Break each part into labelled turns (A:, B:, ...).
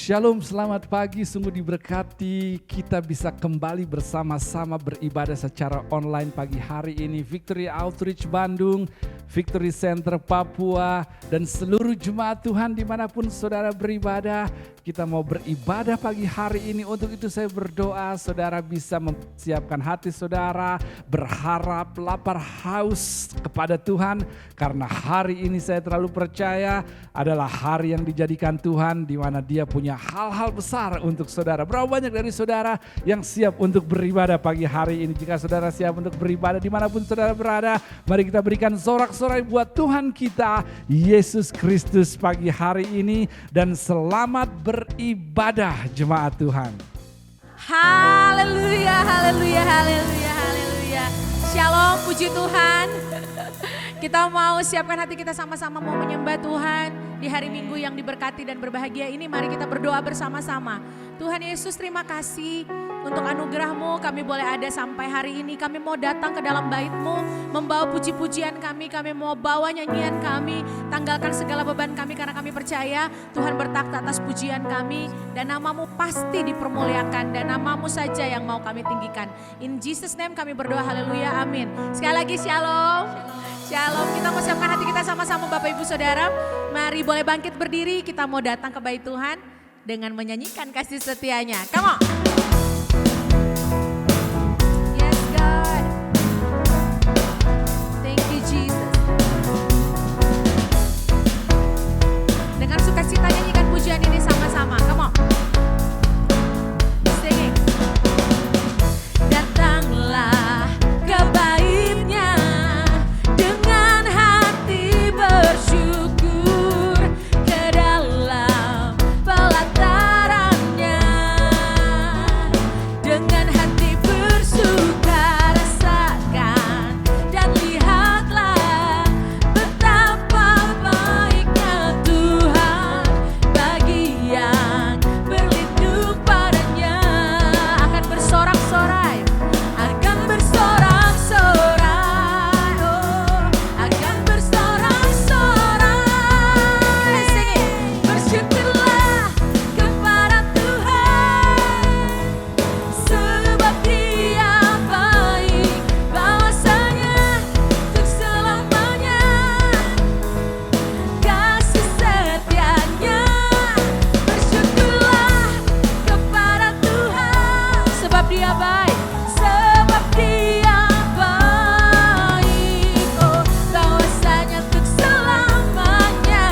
A: Shalom, selamat pagi, sungguh diberkati kita bisa kembali bersama-sama beribadah secara online pagi hari ini. Victory Outreach Bandung, Victory Center Papua, dan seluruh jemaat Tuhan dimanapun saudara beribadah. Kita mau beribadah pagi hari ini, untuk itu saya berdoa saudara bisa mempersiapkan hati saudara, berharap, lapar, haus kepada Tuhan. Karena hari ini saya terlalu percaya adalah hari yang dijadikan Tuhan di mana Dia punya hal-hal besar untuk saudara. Berapa banyak dari saudara yang siap untuk beribadah pagi hari ini? Jika saudara siap untuk beribadah dimanapun saudara berada, mari kita berikan sorak-sorai buat Tuhan kita, Yesus Kristus pagi hari ini. Dan selamat beribadah jemaat Tuhan.
B: Haleluya, haleluya, haleluya, haleluya. Shalom, puji Tuhan. Kita mau siapkan hati kita sama-sama mau menyembah Tuhan di hari Minggu yang diberkati dan berbahagia ini. Mari kita berdoa bersama-sama. Tuhan Yesus, terima kasih untuk anugerah-Mu kami boleh ada sampai hari ini. Kami mau datang ke dalam bait-Mu, membawa puji-pujian kami mau bawa nyanyian kami, tanggalkan segala beban kami karena kami percaya Tuhan bertakhta atas pujian kami dan nama-Mu pasti dipermuliakan dan nama-Mu saja yang mau kami tinggikan. In Jesus name kami berdoa, haleluya, amin. Sekali lagi shalom. Shalom, kita mau siapkan hati kita sama-sama sama-sama Bapak Ibu Saudara. Mari boleh bangkit berdiri, kita mau datang ke bait Tuhan dengan menyanyikan kasih setianya. Come on. Yes God. Thank you Jesus. Dengan sukacita nyanyikan pujian ini sama-sama. Come on. Singing. Datanglah ke baitnya dengan hati bersyukur, ke dalam pelatarannya dengan hati bersuka rasakan dan lihatlah betapa baiknya Tuhan bagi yang berlindung padanya. Akan bersorak-sorai, akan bersorak-sorai, oh, akan bersorak-sorai. Singing, bersyukurlah kepada Tuhan, sebab Dia baik, bahwasanya untuk selamanya kasih setianya. Bersyukurlah kepada Tuhan, sebab Dia baik, sebab Dia baik, oh, bahwasanya untuk selamanya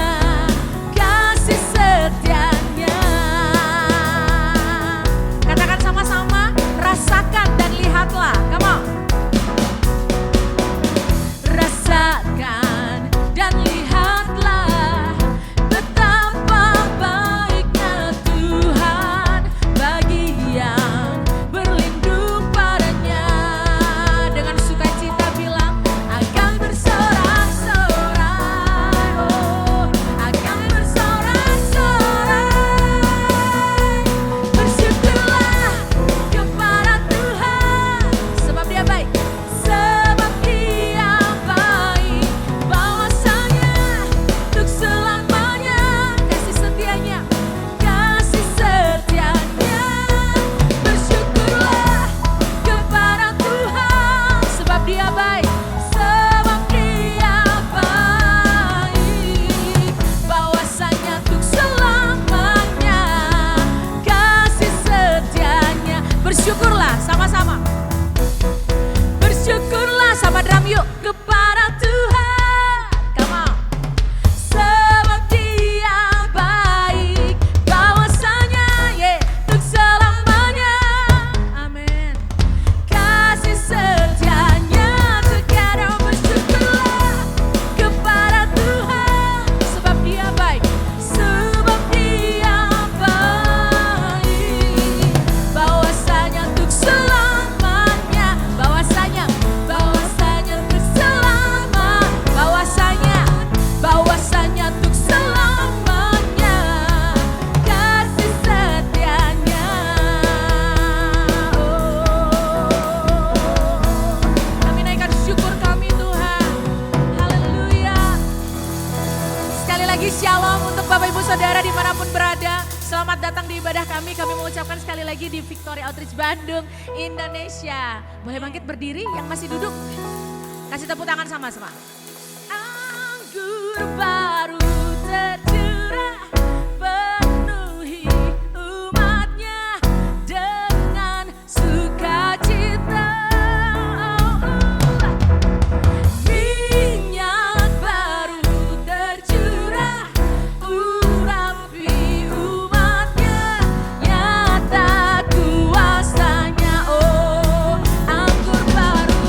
B: kasih setianya. Katakan sama-sama, rasakan dan lihatlah. Come on. Rasakan dan lihatlah betapa baiknya Tuhan bagi yang berlindung padanya. Dengan sukacita bilang, akan bersorak-sorai, oh, akan bersorak-sorai. Bersyukurlah kepada Tuhan, sebab Dia baik, sebab Dia baik, bahwasanya untuk selamanya kasih setianya, kasih setianya. Bersyukurlah kepada Tuhan, sebab Dia baik, sebab Dia baik, bahwasanya untuk selamanya kasih setianya. Bersyukurlah sama-sama. Bersyukurlah sama drum yuk kepada Tuhan. Come on. Sebab Dia baik, bahwasanya untuk selamanya. Amin. Kasih setianya. Together bersyukurlah kepada Tuhan, sebab Dia baik, sebab Dia baik, bahwasanya untuk selamanya, bahwasanya untuk selama, bahwasanya untuk selamanya kasih setianya. Kami naikkan syukur kami Tuhan. Haleluya. Sekali lagi shalom untuk Bapak Ibu Saudara dimanapun berada. Selamat datang di ibadah kami. Kami mengucapkan sekali lagi di Victory Outreach Bandung, Indonesia. Boleh bangkit berdiri yang masih duduk. Kasih tepuk tangan sama-sama. Anggur baru tercurah, penuhi umatnya dengan sukacita. Minyak baru tercurah, urapi umatnya, nyata kuasanya. Oh, anggur baru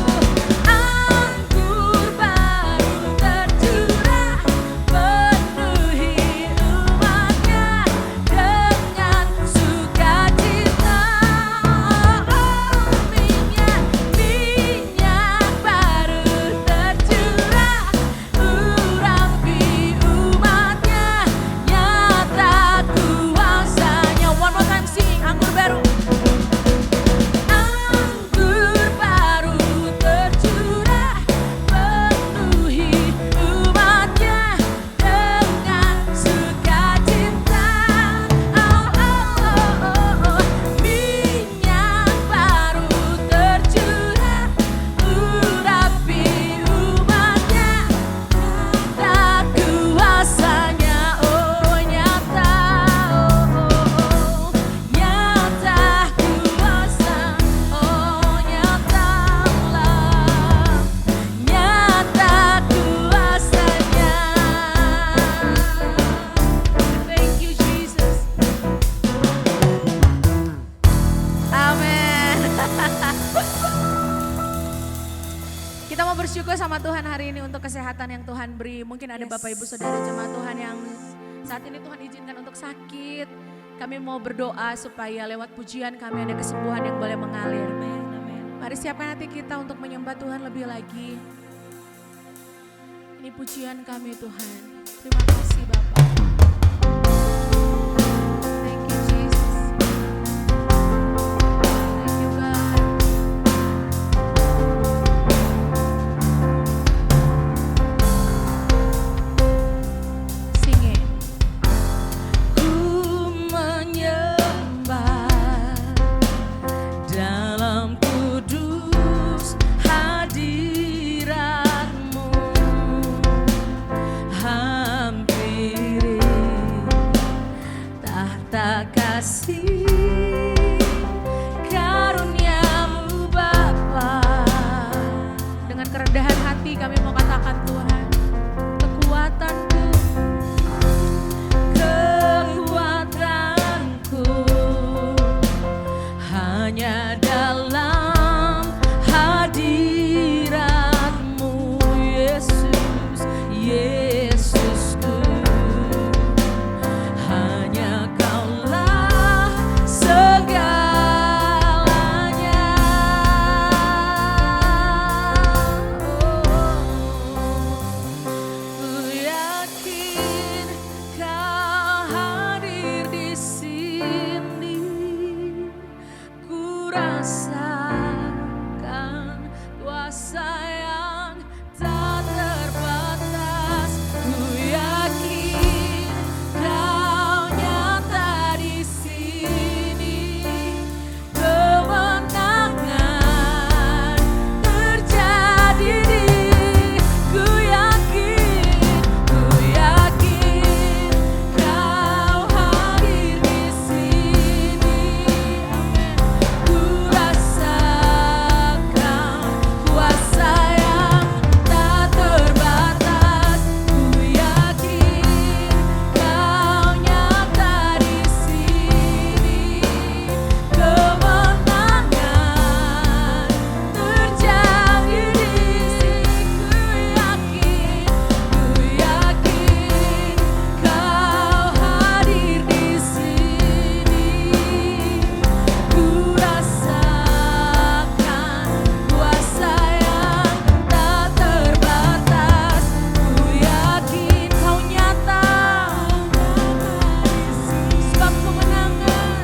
B: hari ini untuk kesehatan yang Tuhan beri. Mungkin ada Bapak Ibu Saudara jemaat Tuhan yang saat ini Tuhan izinkan untuk sakit. Kami mau berdoa supaya lewat pujian kami ada kesembuhan yang boleh mengalir. Mari siapkan hati kita untuk menyembah Tuhan lebih lagi. Ini pujian kami Tuhan. Terima kasih Bapak. Thank you Jesus. Thank you God. Sing it.
C: Ku menyembah dalam kudus hadirat-Mu, hampiri tahta kasih karunia-Mu Bapa.
B: Dengan kerendahan hati kami mau katakan Tuhan, kekuatanku,
C: Kekuatanku hanya dalam hadirat-Mu, Yesus, Yesusku. Hanya Kaulah segalanya. Ku yakin Kau hadir di sini. Ku rasakan kuasa yang tak terbatas. Ku yakin Kau nyata di sini. Kemenangan terjadi di. Ku yakin Kau hadir di sini. Amin. Ku rasakan kuasa yang tak terbatas. Ku yakin Kau nyata di sini. Kemenangan terjadi di sini. Ku yakin Kau hadir di sini. Ku rasakan kuasa yang tak terbatas. Ku yakin Kau nyata sebab kemenangan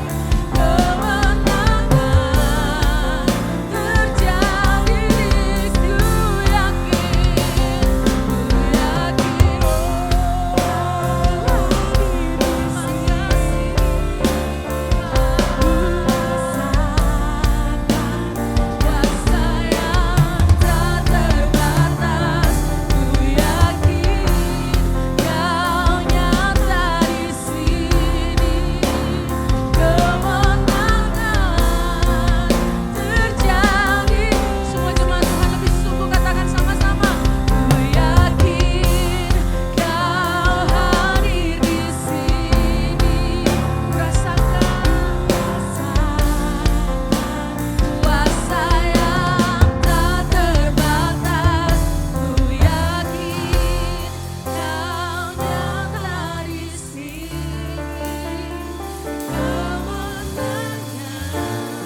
C: terjadi. Ku semua jemaat Tuhan lebih sungguh katakan sama-sama. Ku yakin Kau hadir di sini. Ku rasakan kuasa yang tak terbatas. Ku yakin Kau nyata di sini. Kemenangan terjadi di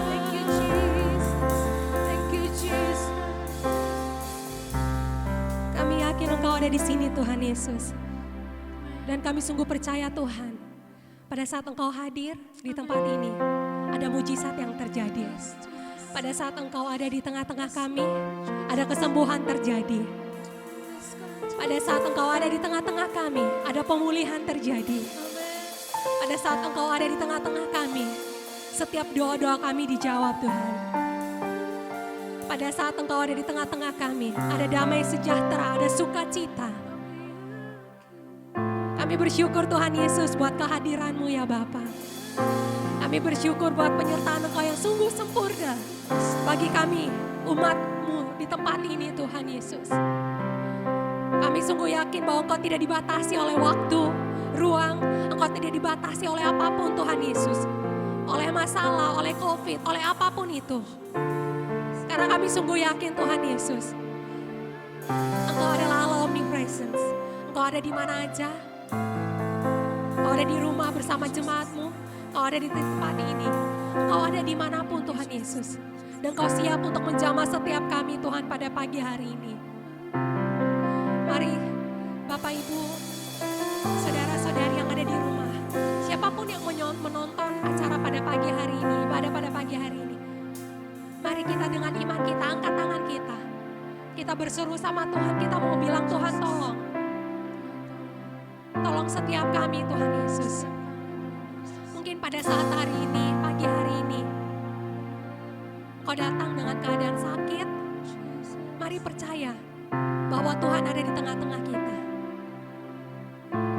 C: Thank you Jesus. Thank you Jesus.
D: Kami yakin Engkau ada di sini Tuhan Yesus. Dan kami sungguh percaya Tuhan, pada saat Engkau hadir di tempat ini, ada mujizat yang terjadi. Pada saat Engkau ada di tengah-tengah kami, ada kesembuhan terjadi. Pada saat Engkau ada di tengah-tengah kami, ada pemulihan terjadi. Pada saat Engkau ada di tengah-tengah kami, setiap doa-doa kami dijawab Tuhan. Pada saat Engkau ada di tengah-tengah kami, ada damai sejahtera, ada sukacita. Kami bersyukur Tuhan Yesus buat kehadiran-Mu ya Bapa. Kami bersyukur buat penyertaan Engkau yang sungguh sempurna bagi kami, umat-Mu di tempat ini Tuhan Yesus. Kami sungguh yakin bahwa Engkau tidak dibatasi oleh waktu, ruang, Engkau tidak dibatasi oleh apapun Tuhan Yesus. Oleh masalah, oleh COVID, oleh apapun itu. Karena kami sungguh yakin Tuhan Yesus, Engkau adalah Allah omnipresence. Engkau ada di mana aja. Engkau ada di rumah bersama jemaat-Mu. Engkau ada di tempat ini. Engkau ada dimanapun Tuhan Yesus. Dan Engkau siap untuk menjamah setiap kami Tuhan pada pagi hari ini. Mari Bapak Ibu, saudara-saudari yang ada di rumah. Siapapun yang menonton acara pada pagi hari ini, ibadah pada pagi hari ini. Mari kita dengan iman kita, angkat tangan kita. Kita berseru sama Tuhan, kita mau bilang Tuhan tolong. Tolong setiap kami Tuhan Yesus. Mungkin pada saat hari ini, pagi hari ini, Kau datang dengan keadaan sakit. Mari percaya bahwa Tuhan ada di tengah-tengah kita.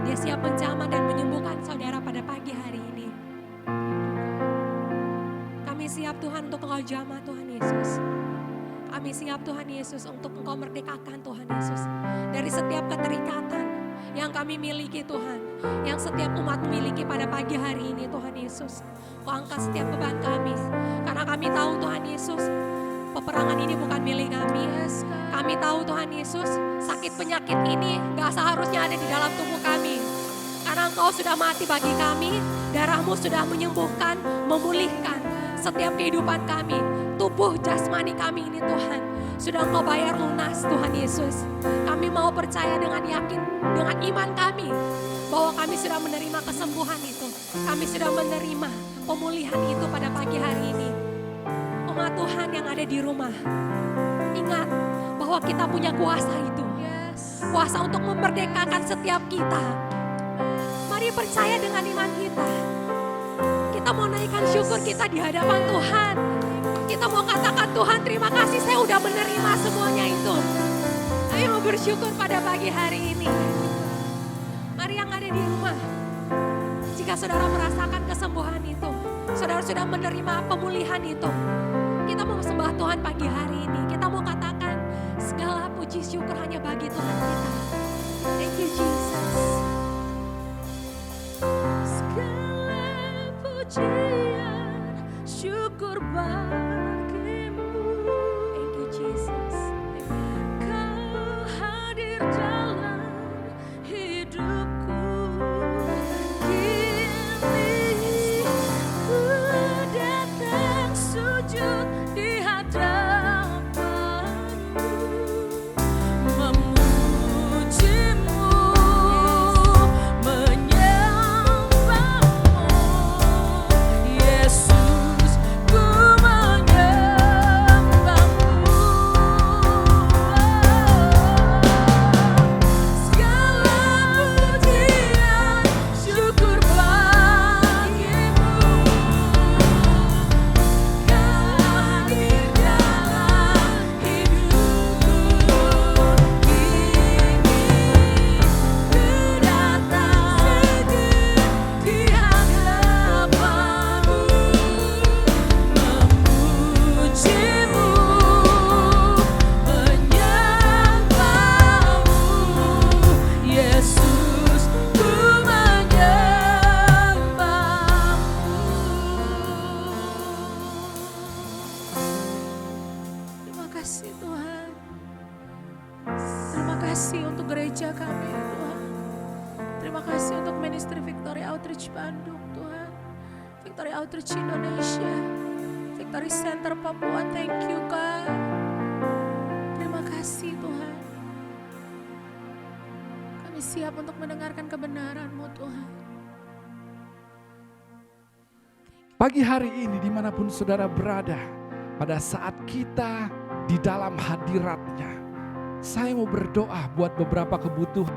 D: Dia siap menjamah dan menyembuhkan saudara pada pagi hari ini. Kami siap Tuhan untuk Engkau jamah Tuhan Yesus. Kami siap Tuhan Yesus untuk Engkau merdekakan Tuhan Yesus. Dari setiap keterikatan yang kami miliki Tuhan. Yang setiap umat miliki pada pagi hari ini Tuhan Yesus. Kau angkat setiap beban kami. Karena kami tahu Tuhan Yesus, peperangan ini bukan milik kami. Kami tahu Tuhan Yesus, sakit penyakit ini gak seharusnya ada di dalam tubuh kami. Karena Engkau sudah mati bagi kami, darah-Mu sudah menyembuhkan, memulihkan setiap kehidupan kami. Tubuh jasmani kami ini Tuhan, sudah Engkau bayar lunas Tuhan Yesus. Kami mau percaya dengan yakin, dengan iman kami, bahwa kami sudah menerima kesembuhan itu. Kami sudah menerima pemulihan itu pada pagi hari ini. Umat Tuhan yang ada di rumah, ingat bahwa kita punya kuasa itu. Kuasa untuk memerdekakan setiap kita. Mari percaya dengan iman kita. Kita mau naikkan syukur kita di hadapan Tuhan. Kita mau katakan Tuhan terima kasih saya udah menerima semuanya itu. Ayo mau bersyukur pada pagi hari ini. Mari yang ada di rumah. Jika saudara merasakan kesembuhan itu. Saudara sudah menerima pemulihan itu. Kita mau sembah Tuhan pagi hari ini. Kita mau katakan segala puji syukur hanya bagi Tuhan kita. Thank you Jesus.
C: Segala pujian syukur bagimu.
D: Thank you Jesus.
C: Kau hadir dalam hidupku. Kini ku datang sujud di hadapanmu, memujimu, menyembahmu. Yesus, ku menyembahmu. Segala pujian syukur bagimu. Kau hadir dalam hidupku. Kini ku datang di hadapanmu, memujimu, menyembahmu. Yesus, ku menyembahmu. Terima kasih Tuhan. Terima kasih untuk gereja kami Tuhan. Terima kasih untuk ministry Victory Outreach Bandung Tuhan. Victory Outreach Indonesia. Victory Center Papua. Thank you God. Terima kasih Tuhan. Kami siap untuk mendengarkan kebenaran-Mu Tuhan.
A: Pagi hari ini dimanapun saudara berada, pada saat kita di dalam hadirat-Nya, saya mau berdoa buat beberapa kebutuhan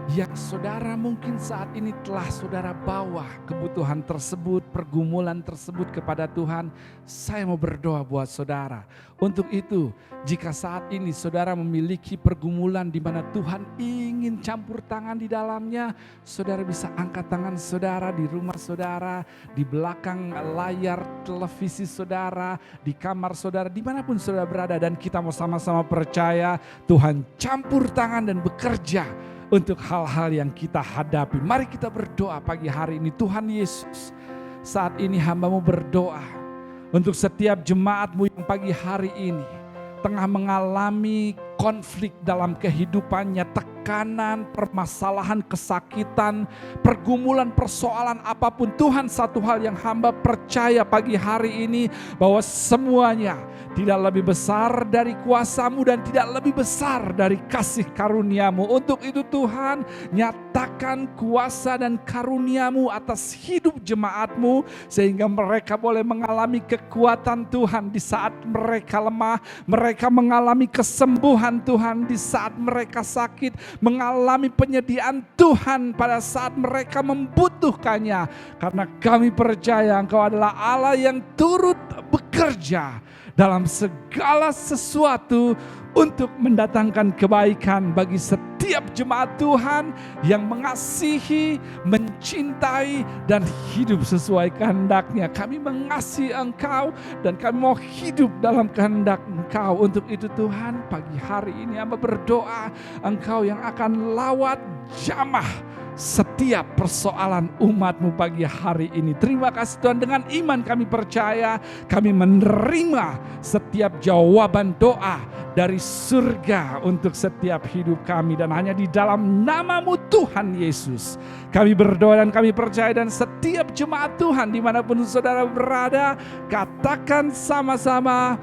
A: yang saudara mungkin saat ini telah saudara bawa kebutuhan tersebut, pergumulan tersebut kepada Tuhan. Saya mau berdoa buat saudara. Untuk itu, jika saat ini saudara memiliki pergumulan di mana Tuhan ingin campur tangan di dalamnya, saudara bisa angkat tangan saudara di rumah saudara, di belakang layar televisi saudara, di kamar saudara, dimanapun saudara berada. Dan kita mau sama-sama percaya Tuhan campur tangan dan bekerja untuk hal-hal yang kita hadapi. Mari kita berdoa pagi hari ini. Tuhan Yesus, saat ini hamba-Mu berdoa untuk setiap jemaat-Mu yang pagi hari ini tengah mengalami konflik dalam kehidupannya, tekanan, permasalahan, kesakitan, pergumulan, persoalan apapun. Tuhan, satu hal yang hamba percaya pagi hari ini, bahwa semuanya tidak lebih besar dari kuasa-Mu dan tidak lebih besar dari kasih karunia-Mu. Untuk itu Tuhan, nyatakan kuasa dan karunia-Mu atas hidup jemaat-Mu, sehingga mereka boleh mengalami kekuatan Tuhan di saat mereka lemah, mereka mengalami kesembuhan Tuhan di saat mereka sakit, mengalami penyediaan Tuhan pada saat mereka membutuhkannya. Karena kami percaya Engkau adalah Allah yang turut bekerja dalam segala sesuatu untuk mendatangkan kebaikan bagi setiap jemaat Tuhan yang mengasihi, mencintai, dan hidup sesuai kehendak-Nya. Kami mengasihi Engkau dan kami mau hidup dalam kehendak Engkau. Untuk itu Tuhan, pagi hari ini hamba berdoa Engkau yang akan lawat jamah setiap persoalan umat-Mu pagi hari ini. Terima kasih Tuhan, dengan iman kami percaya kami menerima setiap jawaban doa dari surga untuk setiap hidup kami. Dan hanya di dalam nama-Mu Tuhan Yesus kami berdoa dan kami percaya. Dan setiap jemaat Tuhan dimanapun saudara berada, katakan sama-sama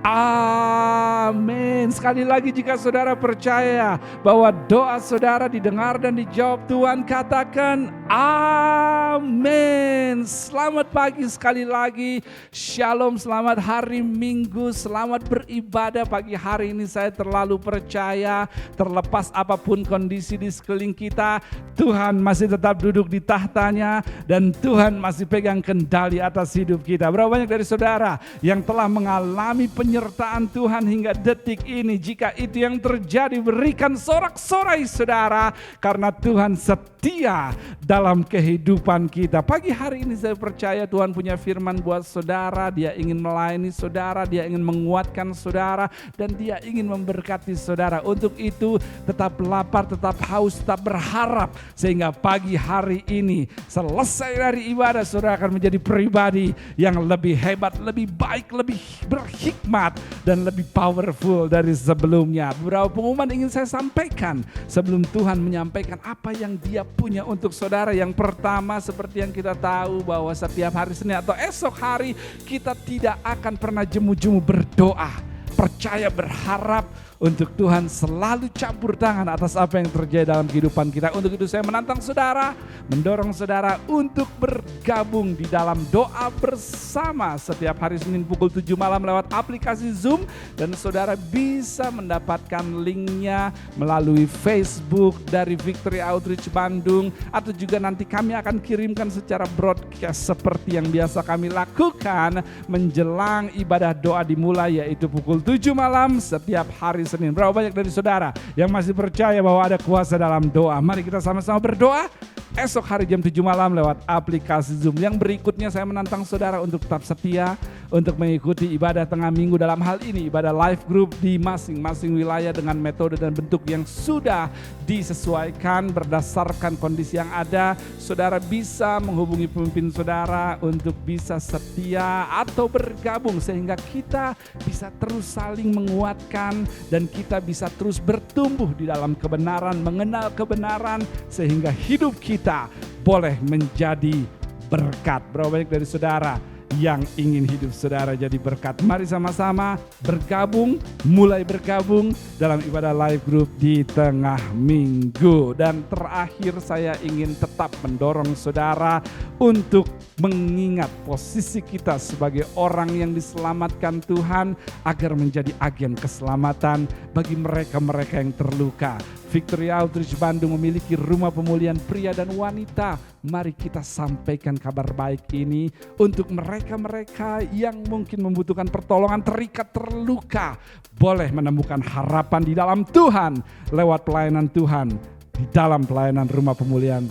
A: amin. Sekali lagi, jika saudara percaya bahwa doa saudara didengar dan dijawab Tuhan, katakan amin. Selamat pagi sekali lagi. Shalom, selamat hari Minggu, selamat beribadah pagi hari ini. Saya terlalu percaya, terlepas apapun kondisi di sekeliling kita, Tuhan masih tetap duduk di tahtanya dan Tuhan masih pegang kendali atas hidup kita. Berapa banyak dari saudara yang telah mengalami penyertaan Tuhan hingga detik ini? Jika itu yang terjadi, berikan sorak-sorai saudara, karena Tuhan setia dalam kehidupan kita. Pagi hari ini saya percaya Tuhan punya firman buat saudara. Dia ingin melayani saudara, Dia ingin menguatkan saudara, dan Dia ingin memberkati saudara. Untuk itu tetap lapar, tetap haus, tetap berharap, sehingga pagi hari ini selesai dari ibadah saudara akan menjadi pribadi yang lebih hebat, lebih baik, lebih berhikmat, dan lebih powerful dari sebelumnya. Beberapa pengumuman ingin saya sampaikan sebelum Tuhan menyampaikan apa yang Dia punya untuk saudara. Yang pertama, seperti yang kita tahu bahwa setiap hari Senin atau esok hari kita tidak akan pernah jemu-jemu berdoa, percaya, berharap untuk Tuhan selalu campur tangan atas apa yang terjadi dalam kehidupan kita. Untuk itu saya menantang saudara, mendorong saudara untuk bergabung di dalam doa bersama setiap hari Senin pukul 7 malam lewat aplikasi Zoom. Dan saudara bisa mendapatkan linknya melalui Facebook dari Victory Outreach Bandung, atau juga nanti kami akan kirimkan secara broadcast seperti yang biasa kami lakukan menjelang ibadah doa dimulai, yaitu pukul 7 malam setiap hari Senin. Berapa banyak dari saudara yang masih percaya bahwa ada kuasa dalam doa? Mari kita sama-sama berdoa esok hari jam 7 malam lewat aplikasi Zoom. Yang berikutnya saya menantang saudara untuk tetap setia untuk mengikuti ibadah tengah minggu, dalam hal ini ibadah live group di masing-masing wilayah dengan metode dan bentuk yang sudah disesuaikan berdasarkan kondisi yang ada. Saudara bisa menghubungi pemimpin saudara untuk bisa setia atau bergabung, sehingga kita bisa terus saling menguatkan dan kita bisa terus bertumbuh di dalam kebenaran, mengenal kebenaran, sehingga hidup kita boleh menjadi berkat. Berapa banyak dari saudara yang ingin hidup saudara jadi berkat? Mari sama-sama bergabung, mulai bergabung dalam ibadah live group di tengah minggu. Dan terakhir saya ingin tetap mendorong saudara untuk mengingat posisi kita sebagai orang yang diselamatkan Tuhan, agar menjadi agen keselamatan bagi mereka-mereka yang terluka. Victory Outreach Bandung memiliki rumah pemulihan pria dan wanita. Mari kita sampaikan kabar baik ini untuk mereka-mereka yang mungkin membutuhkan pertolongan, terikat, terluka. Boleh menemukan harapan di dalam Tuhan lewat pelayanan Tuhan di dalam pelayanan rumah pemulihan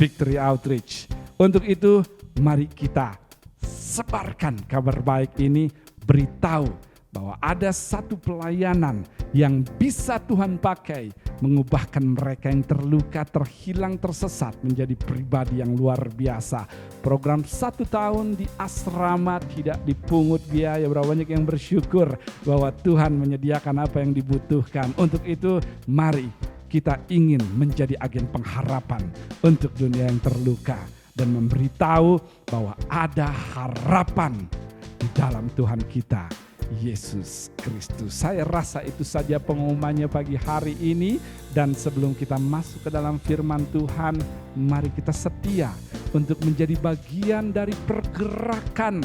A: Victory Outreach. Untuk itu mari kita sebarkan kabar baik ini, beritahu bahwa ada satu pelayanan yang bisa Tuhan pakai mengubahkan mereka yang terluka, terhilang, tersesat menjadi pribadi yang luar biasa. Program 1 tahun di asrama tidak dipungut biaya. Berapa banyak yang bersyukur bahwa Tuhan menyediakan apa yang dibutuhkan. Untuk itu mari kita ingin menjadi agen pengharapan untuk dunia yang terluka dan memberitahu bahwa ada harapan di dalam Tuhan kita, Yesus Kristus. Saya rasa itu saja pengumumannya pagi hari ini. Dan sebelum kita masuk ke dalam firman Tuhan, mari kita setia untuk menjadi bagian dari pergerakan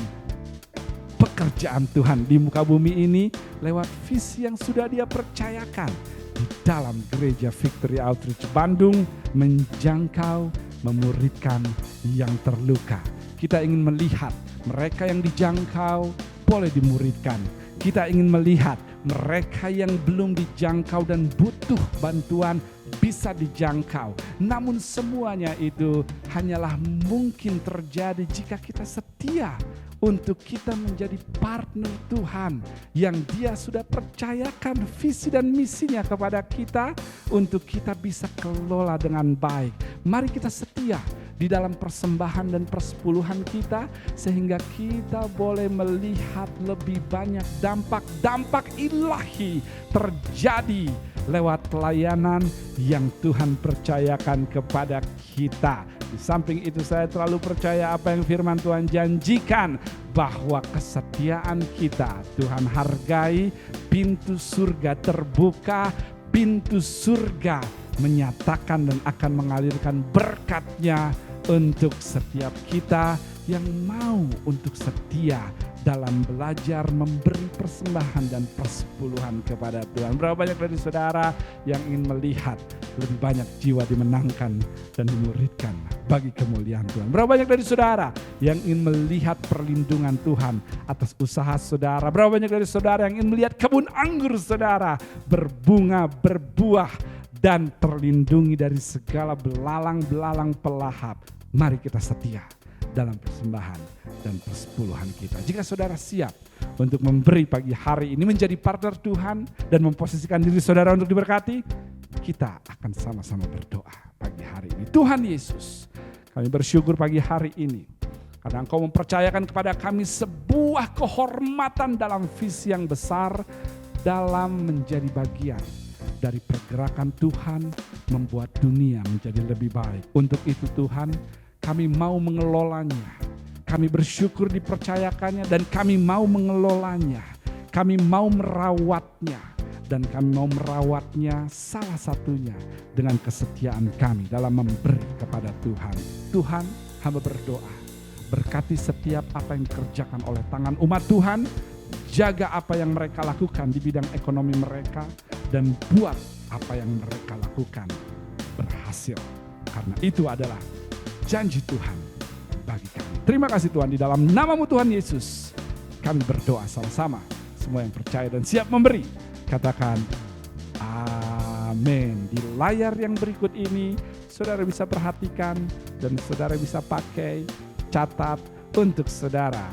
A: pekerjaan Tuhan di muka bumi ini lewat visi yang sudah Dia percayakan di dalam gereja Victory Outreach Bandung, menjangkau, memuridkan yang terluka. Kita ingin melihat mereka yang dijangkau boleh dimuridkan. Kita ingin melihat mereka yang belum dijangkau dan butuh bantuan bisa dijangkau. Namun semuanya itu hanyalah mungkin terjadi jika kita setia untuk kita menjadi partner Tuhan yang Dia sudah percayakan visi dan misinya kepada kita untuk kita bisa kelola dengan baik. Mari kita setia di dalam persembahan dan persepuluhan kita sehingga kita boleh melihat lebih banyak dampak ilahi terjadi lewat pelayanan yang Tuhan percayakan kepada kita. Di samping itu saya terlalu percaya apa yang firman Tuhan janjikan, bahwa kesetiaan kita Tuhan hargai, pintu surga terbuka, pintu surga menyatakan dan akan mengalirkan berkat-Nya untuk setiap kita yang mau untuk setia dalam belajar memberi persembahan dan persepuluhan kepada Tuhan. Berapa banyak dari saudara yang ingin melihat lebih banyak jiwa dimenangkan dan dimuridkan bagi kemuliaan Tuhan? Berapa banyak dari saudara yang ingin melihat perlindungan Tuhan atas usaha saudara? Berapa banyak dari saudara yang ingin melihat kebun anggur saudara berbunga, berbuah, dan terlindungi dari segala belalang-belalang pelahap? Mari kita setia dalam persembahan dan persepuluhan kita. Jika saudara siap untuk memberi pagi hari ini, menjadi partner Tuhan dan memposisikan diri saudara untuk diberkati, kita akan sama-sama berdoa pagi hari ini. Tuhan Yesus, kami bersyukur pagi hari ini karena Engkau mempercayakan kepada kami sebuah kehormatan dalam visi yang besar dalam menjadi bagian dari pergerakan Tuhan membuat dunia menjadi lebih baik. Untuk itu Tuhan, kami mau mengelolanya. Kami bersyukur dipercayakannya dan kami mau mengelolanya. Kami mau merawatnya dan kami mau merawatnya salah satunya dengan kesetiaan kami dalam memberi kepada Tuhan. Tuhan, hamba berdoa, berkati setiap apa yang dikerjakan oleh tangan umat Tuhan. Jaga apa yang mereka lakukan di bidang ekonomi mereka dan buat apa yang mereka lakukan berhasil. Karena itu adalah janji Tuhan bagi kami. Terima kasih Tuhan, di dalam nama-Mu Tuhan Yesus kami berdoa sama-sama. Semua yang percaya dan siap memberi katakan amin. Di layar yang berikut ini saudara bisa perhatikan dan saudara bisa pakai, catat untuk saudara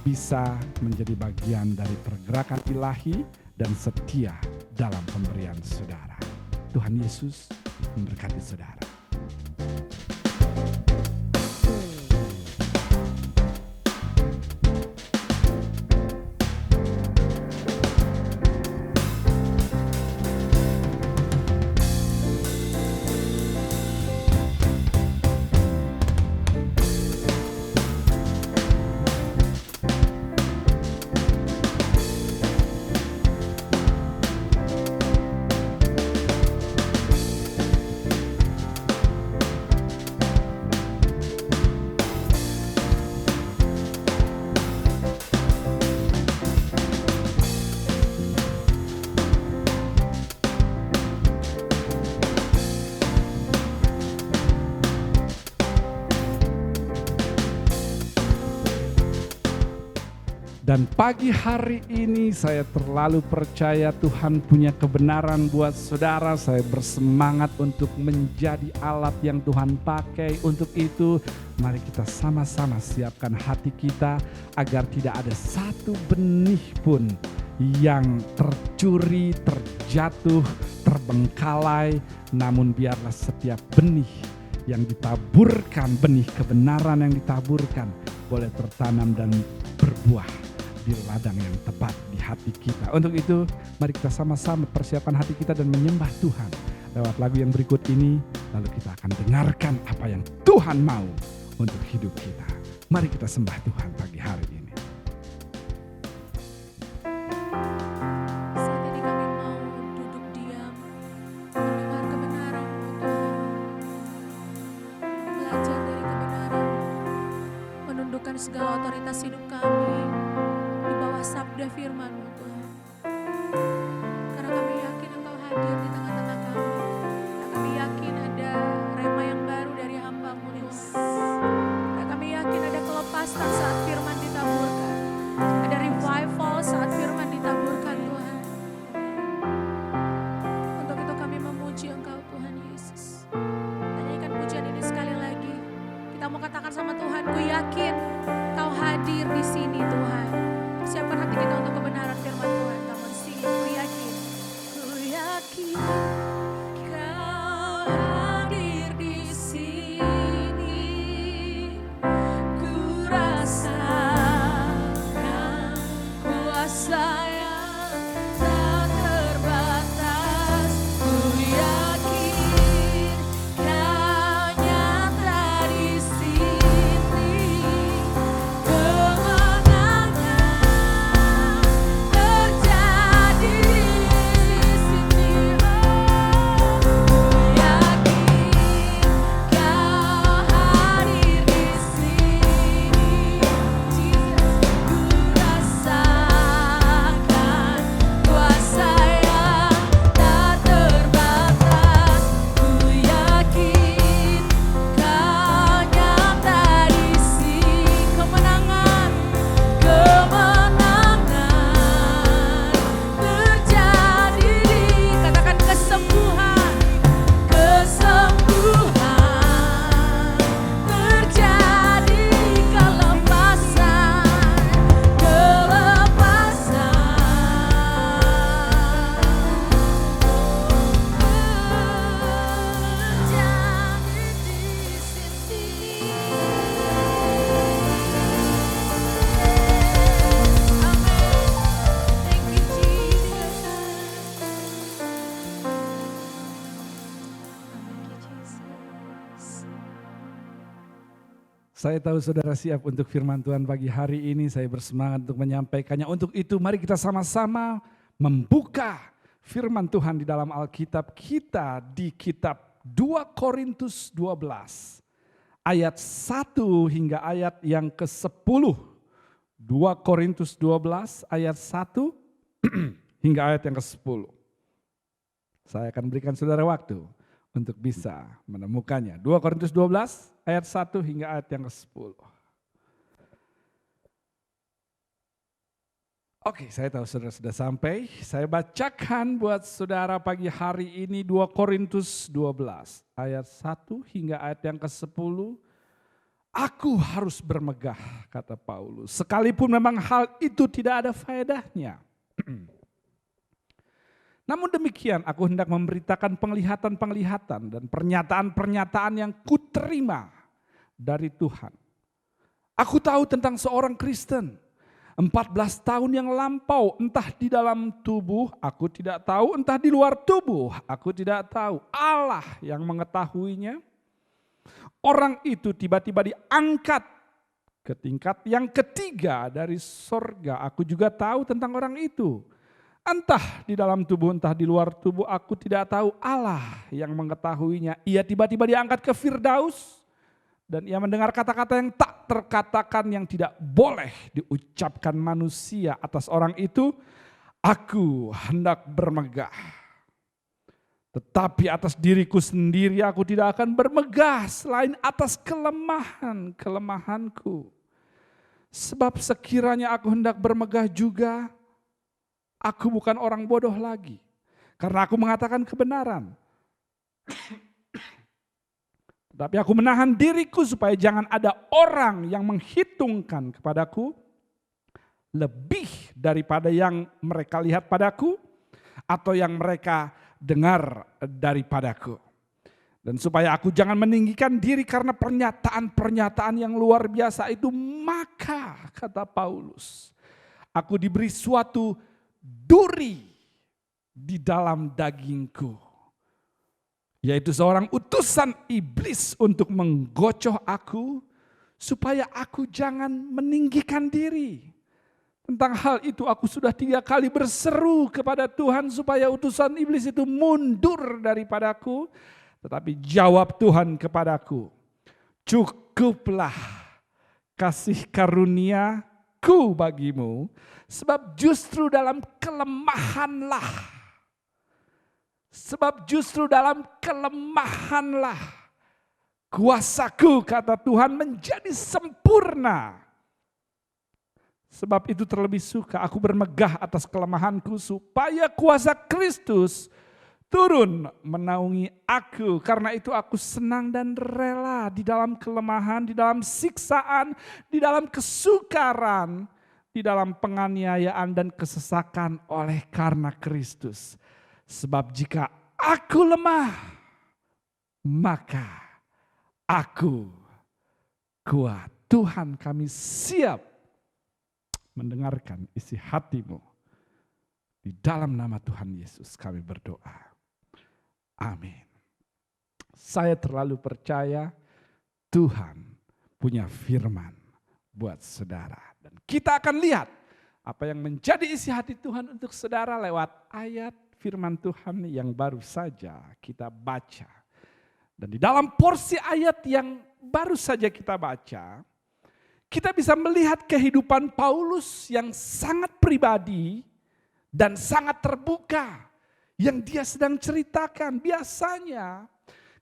A: bisa menjadi bagian dari pergerakan ilahi dan setia dalam pemberian saudara. Tuhan Yesus memberkati saudara. Dan pagi hari ini saya terlalu percaya Tuhan punya kebenaran buat saudara. Saya bersemangat untuk menjadi alat yang Tuhan pakai. Untuk itu mari kita sama-sama siapkan hati kita agar tidak ada satu benih pun yang tercuri, terjatuh, terbengkalai. Namun biarlah setiap benih yang ditaburkan, benih kebenaran yang ditaburkan boleh tertanam dan berbuah di ladang yang tepat di hati kita. Untuk itu mari kita sama-sama persiapkan hati kita dan menyembah Tuhan lewat lagu yang berikut ini. Lalu kita akan dengarkan apa yang Tuhan mau untuk hidup kita. Mari kita sembah Tuhan pagi hari ini.
C: Saat ini kami mau duduk diam, mendengar kebenaran-Mu Tuhan. Belajar dari kebenaran, menundukkan segala otoritas hidup kami di bawah sabda firman-Mu Tuhan. Karena kami yakin Engkau hadir di tengah-tengah kami. Karena kami yakin ada rema yang baru dari hamba-Mu Tuhan. Karena kami yakin ada kelepasan saat firman ditaburkan. Ada revival saat firman ditaburkan Tuhan. Untuk itu kami memuji Engkau Tuhan Yesus. Nyanyikan pujian ini sekali lagi. Kita mau katakan sama Tuhan, ku yakin Kau hadir di sini Tuhan. Siapkan hati kita untuk kebenaran firman Tuhan. Come on, sing it. Ku yakin. Ku yakin Kau hadir di sini. Ku rasakan kuasa yang tak terbatas. Ku yakin Kau nyata di sini. Kemenangan terjadi di sini. Ku yakin Kau hadir di sini. Ku rasakan kuasa yang tak terbatas. Ku yakin Kau nyata di sini. Kemenangan terjadi. Katakan kesembuhan terjadi, kelepasan terjadi di sini. Amin. Thank you Jesus.
A: Saya tahu saudara siap untuk firman Tuhan pagi hari ini. Saya bersemangat untuk menyampaikannya. Untuk itu mari kita sama-sama membuka firman Tuhan di dalam Alkitab kita di kitab 2 Korintus 12. Ayat 1 hingga ayat yang ke-10. 2 Korintus 12 ayat 1 hingga ayat yang ke-10. Saya akan berikan saudara waktu untuk bisa menemukannya. 2 Korintus 12 ayat 1 hingga ayat yang ke-10. Oke, saya tahu saudara sudah sampai. Saya bacakan buat saudara pagi hari ini 2 Korintus 12 ayat 1 hingga ayat yang ke-10. Aku harus bermegah, kata Paulus, sekalipun memang hal itu tidak ada faedahnya. Namun demikian aku hendak memberitakan penglihatan-penglihatan dan pernyataan-pernyataan yang kuterima dari Tuhan. Aku tahu tentang seorang Kristen 14 tahun yang lampau, entah di dalam tubuh aku tidak tahu, entah di luar tubuh aku tidak tahu. Allah yang mengetahuinya. Orang itu tiba-tiba diangkat ke tingkat yang ketiga dari sorga. Aku juga tahu tentang orang itu. Entah di dalam tubuh, entah di luar tubuh, aku tidak tahu. Allah yang mengetahuinya. Ia tiba-tiba diangkat ke Firdaus. Dan ia mendengar kata-kata yang tak terkatakan, yang tidak boleh diucapkan manusia atas orang itu. Aku hendak bermegah. Tetapi atas diriku sendiri aku tidak akan bermegah selain atas kelemahan-kelemahanku. Sebab sekiranya aku hendak bermegah juga, aku bukan orang bodoh lagi. Karena aku mengatakan kebenaran. Tetapi aku menahan diriku supaya jangan ada orang yang menghitungkan kepadaku lebih daripada yang mereka lihat padaku atau yang mereka dengar daripadaku. Dan supaya aku jangan meninggikan diri karena pernyataan-pernyataan yang luar biasa itu, maka kata Paulus, aku diberi suatu duri di dalam dagingku, yaitu seorang utusan iblis untuk menggocoh aku supaya aku jangan meninggikan diri. Tentang hal itu aku sudah 3 kali berseru kepada Tuhan supaya utusan iblis itu mundur daripadaku. Tetapi jawab Tuhan kepadaku, cukuplah kasih karuniaku bagimu, sebab justru dalam kelemahanlah kuasaku, kata Tuhan, menjadi sempurna. Sebab itu terlebih suka aku bermegah atas kelemahanku, supaya kuasa Kristus turun menaungi aku. Karena itu aku senang dan rela di dalam kelemahan, di dalam siksaan, di dalam kesukaran, di dalam penganiayaan dan kesesakan oleh karena Kristus. Sebab jika aku lemah, maka aku kuat. Tuhan, kami siap mendengarkan isi hatimu. Di dalam nama Tuhan Yesus kami berdoa. Amin. Saya terlalu percaya Tuhan punya firman buat saudara. Dan kita akan lihat apa yang menjadi isi hati Tuhan untuk saudara lewat ayat firman Tuhan yang baru saja kita baca. Dan di dalam porsi ayat yang baru saja kita baca, kita bisa melihat kehidupan Paulus yang sangat pribadi dan sangat terbuka. Yang dia sedang ceritakan. Biasanya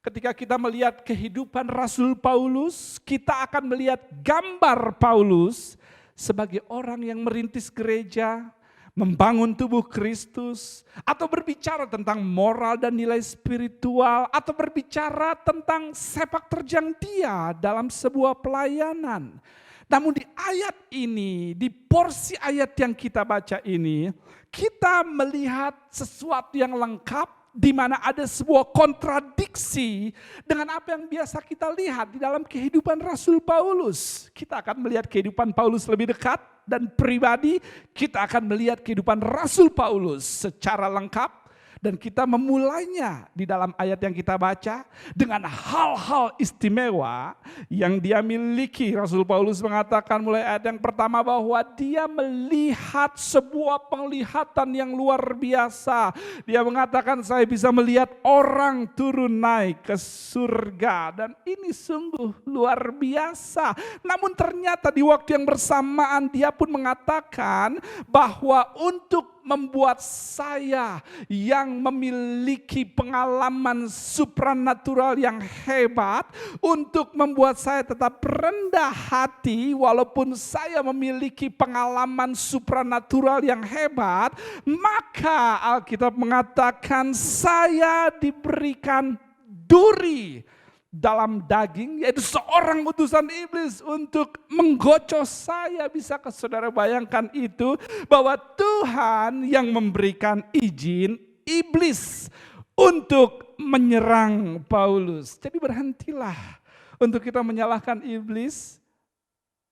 A: ketika kita melihat kehidupan Rasul Paulus, kita akan melihat gambar Paulus sebagai orang yang merintis gereja, membangun tubuh Kristus, atau berbicara tentang moral dan nilai spiritual, atau berbicara tentang sepak terjang dia dalam sebuah pelayanan. Namun di ayat ini, di porsi ayat yang kita baca ini, kita melihat sesuatu yang lengkap di mana ada sebuah kontradiksi dengan apa yang biasa kita lihat di dalam kehidupan Rasul Paulus. Kita akan melihat kehidupan Paulus lebih dekat dan pribadi, kita akan melihat kehidupan Rasul Paulus secara lengkap. Dan kita memulainya di dalam ayat yang kita baca dengan hal-hal istimewa yang dia miliki. Rasul Paulus mengatakan mulai ayat yang pertama bahwa dia melihat sebuah penglihatan yang luar biasa. Dia mengatakan saya bisa melihat orang turun naik ke surga. Dan ini sungguh luar biasa. Namun ternyata di waktu yang bersamaan dia pun mengatakan bahwa untuk membuat saya yang memiliki pengalaman supranatural yang hebat, untuk membuat saya tetap rendah hati walaupun saya memiliki pengalaman supranatural yang hebat, maka Alkitab mengatakan saya diberikan duri dalam daging, yaitu seorang utusan iblis untuk menggocok saya. Bisakah saudara bayangkan itu? Bahwa Tuhan yang memberikan izin iblis untuk menyerang Paulus. Jadi berhentilah untuk kita menyalahkan iblis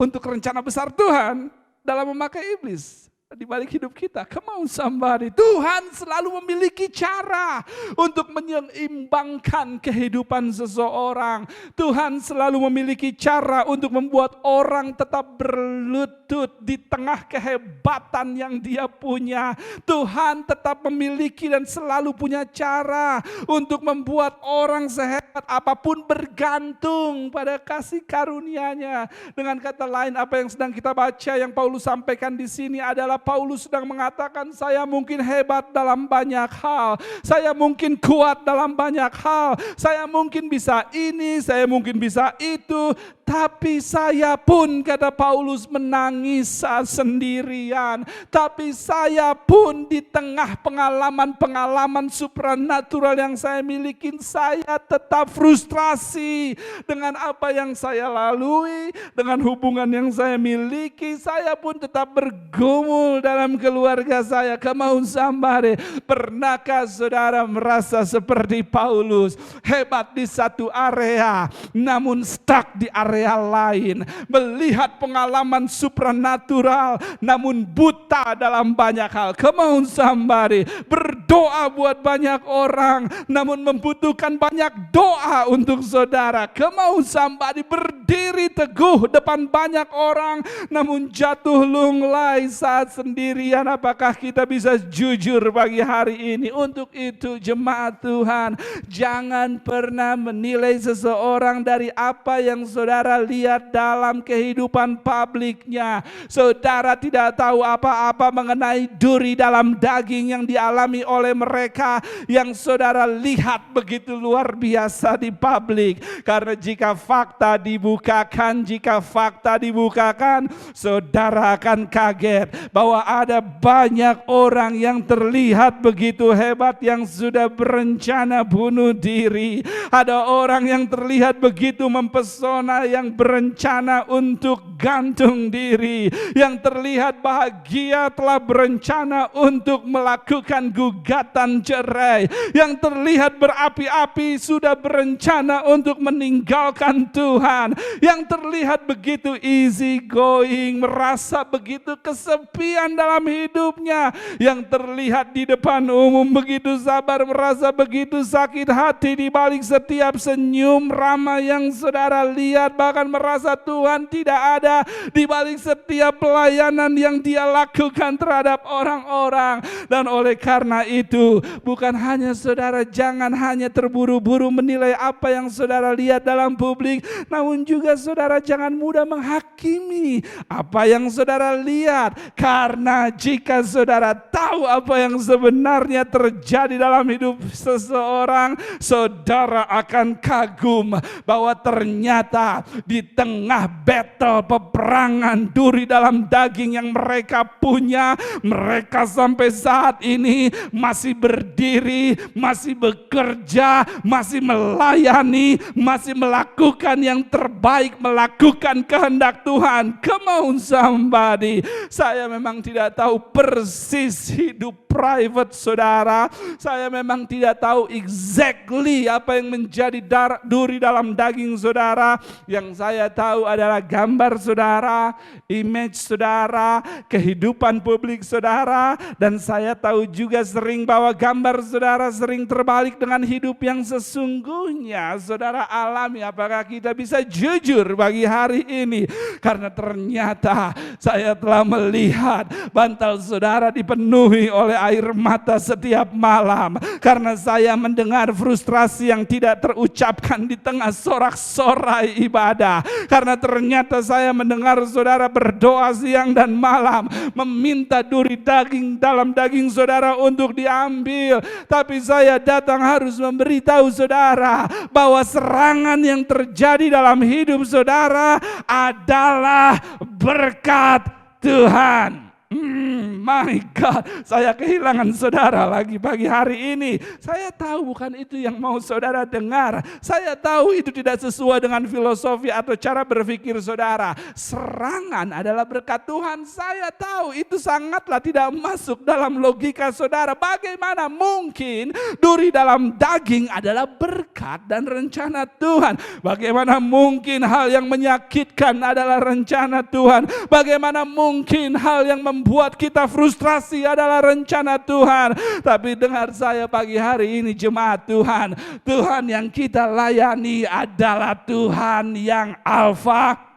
A: untuk rencana besar Tuhan dalam memakai iblis di balik hidup kita. Come on somebody. Tuhan selalu memiliki cara untuk menyeimbangkan kehidupan seseorang. Tuhan selalu memiliki cara untuk membuat orang tetap berlutut di tengah kehebatan yang dia punya. Tuhan tetap memiliki dan selalu punya cara untuk membuat orang sehebat apapun bergantung pada kasih karunia-Nya. Dengan kata lain, apa yang sedang kita baca yang Paulus sampaikan di sini adalah Paulus sedang mengatakan saya mungkin hebat dalam banyak hal, saya mungkin kuat dalam banyak hal, saya mungkin bisa ini, saya mungkin bisa itu, Tapi saya pun, kata Paulus, menangis saat sendirian. Tapi saya pun di tengah pengalaman-pengalaman supranatural yang saya miliki, saya tetap frustrasi dengan apa yang saya lalui, dengan hubungan yang saya miliki. Saya pun tetap bergumul dalam keluarga saya. Come on somebody. Pernahkah saudara merasa seperti Paulus, hebat di satu area, namun stuck di area lain, melihat pengalaman supranatural, namun buta dalam banyak hal? Come on somebody. Berdoa buat banyak orang, namun membutuhkan banyak doa untuk saudara. Come on somebody. Berdiri teguh depan banyak orang, namun jatuh lunglai saat sendirian. Apakah kita bisa jujur pagi hari ini? Untuk itu jemaat Tuhan, jangan pernah menilai seseorang dari apa yang saudara lihat dalam kehidupan publiknya. Saudara tidak tahu apa-apa mengenai duri dalam daging yang dialami oleh mereka yang saudara lihat begitu luar biasa di publik. Karena jika fakta dibukakan, saudara akan kaget bahwa ada banyak orang yang terlihat begitu hebat yang sudah berencana bunuh diri. Ada orang yang terlihat begitu mempesona yang berencana untuk gantung diri. Yang terlihat bahagia telah berencana untuk melakukan gugatan cerai. Yang terlihat berapi-api sudah berencana untuk meninggalkan Tuhan. Yang terlihat begitu easy going, merasa begitu kesepian dalam hidupnya. Yang terlihat di depan umum begitu sabar, merasa begitu sakit hati di balik setiap senyum ramah yang saudara lihat, bahkan merasa Tuhan tidak ada di balik setiap pelayanan yang dia lakukan terhadap orang-orang. Dan oleh karena itu, bukan hanya saudara jangan hanya terburu-buru menilai apa yang saudara lihat dalam publik, namun juga saudara jangan mudah menghakimi apa yang saudara lihat. Karena jika saudara tahu apa yang sebenarnya terjadi dalam hidup seseorang, saudara akan kagum bahwa ternyata di tengah battle, peperangan duri dalam daging yang mereka punya, mereka sampai saat ini masih berdiri, masih bekerja, masih melayani, masih melakukan yang terbaik, melakukan kehendak Tuhan. Come on somebody. Saya memang tidak tahu persis hidup private saudara. Saya memang tidak tahu exactly apa yang menjadi duri dalam daging saudara. Yang saya tahu adalah gambar saudara, image saudara, kehidupan publik saudara. Dan saya tahu juga sering bahwa gambar saudara sering terbalik dengan hidup yang sesungguhnya saudara alami. Apakah kita bisa jujur bagi hari ini? Karena ternyata saya telah melihat bantal saudara dipenuhi oleh air mata setiap malam. Karena saya mendengar frustrasi yang tidak terucapkan di tengah sorak-sorai ibadah. Karena ternyata saya mendengar saudara berdoa siang dan malam, meminta duri daging dalam daging saudara untuk diambil. Tapi saya datang harus memberitahu saudara bahwa serangan yang terjadi dalam hidup saudara adalah berkat Tuhan. My God, saya kehilangan saudara lagi pagi hari ini. Saya tahu bukan itu yang mau saudara dengar. Saya tahu itu tidak sesuai dengan filosofi atau cara berpikir saudara. Serangan adalah berkat Tuhan. Saya tahu itu sangatlah tidak masuk dalam logika saudara. Bagaimana mungkin duri dalam daging adalah berkat dan rencana Tuhan? Bagaimana mungkin hal yang menyakitkan adalah rencana Tuhan? Bagaimana mungkin hal yang membuat kita frustrasi adalah rencana Tuhan? Tapi dengar saya pagi hari ini jemaat Tuhan, Tuhan yang kita layani adalah Tuhan yang Alfa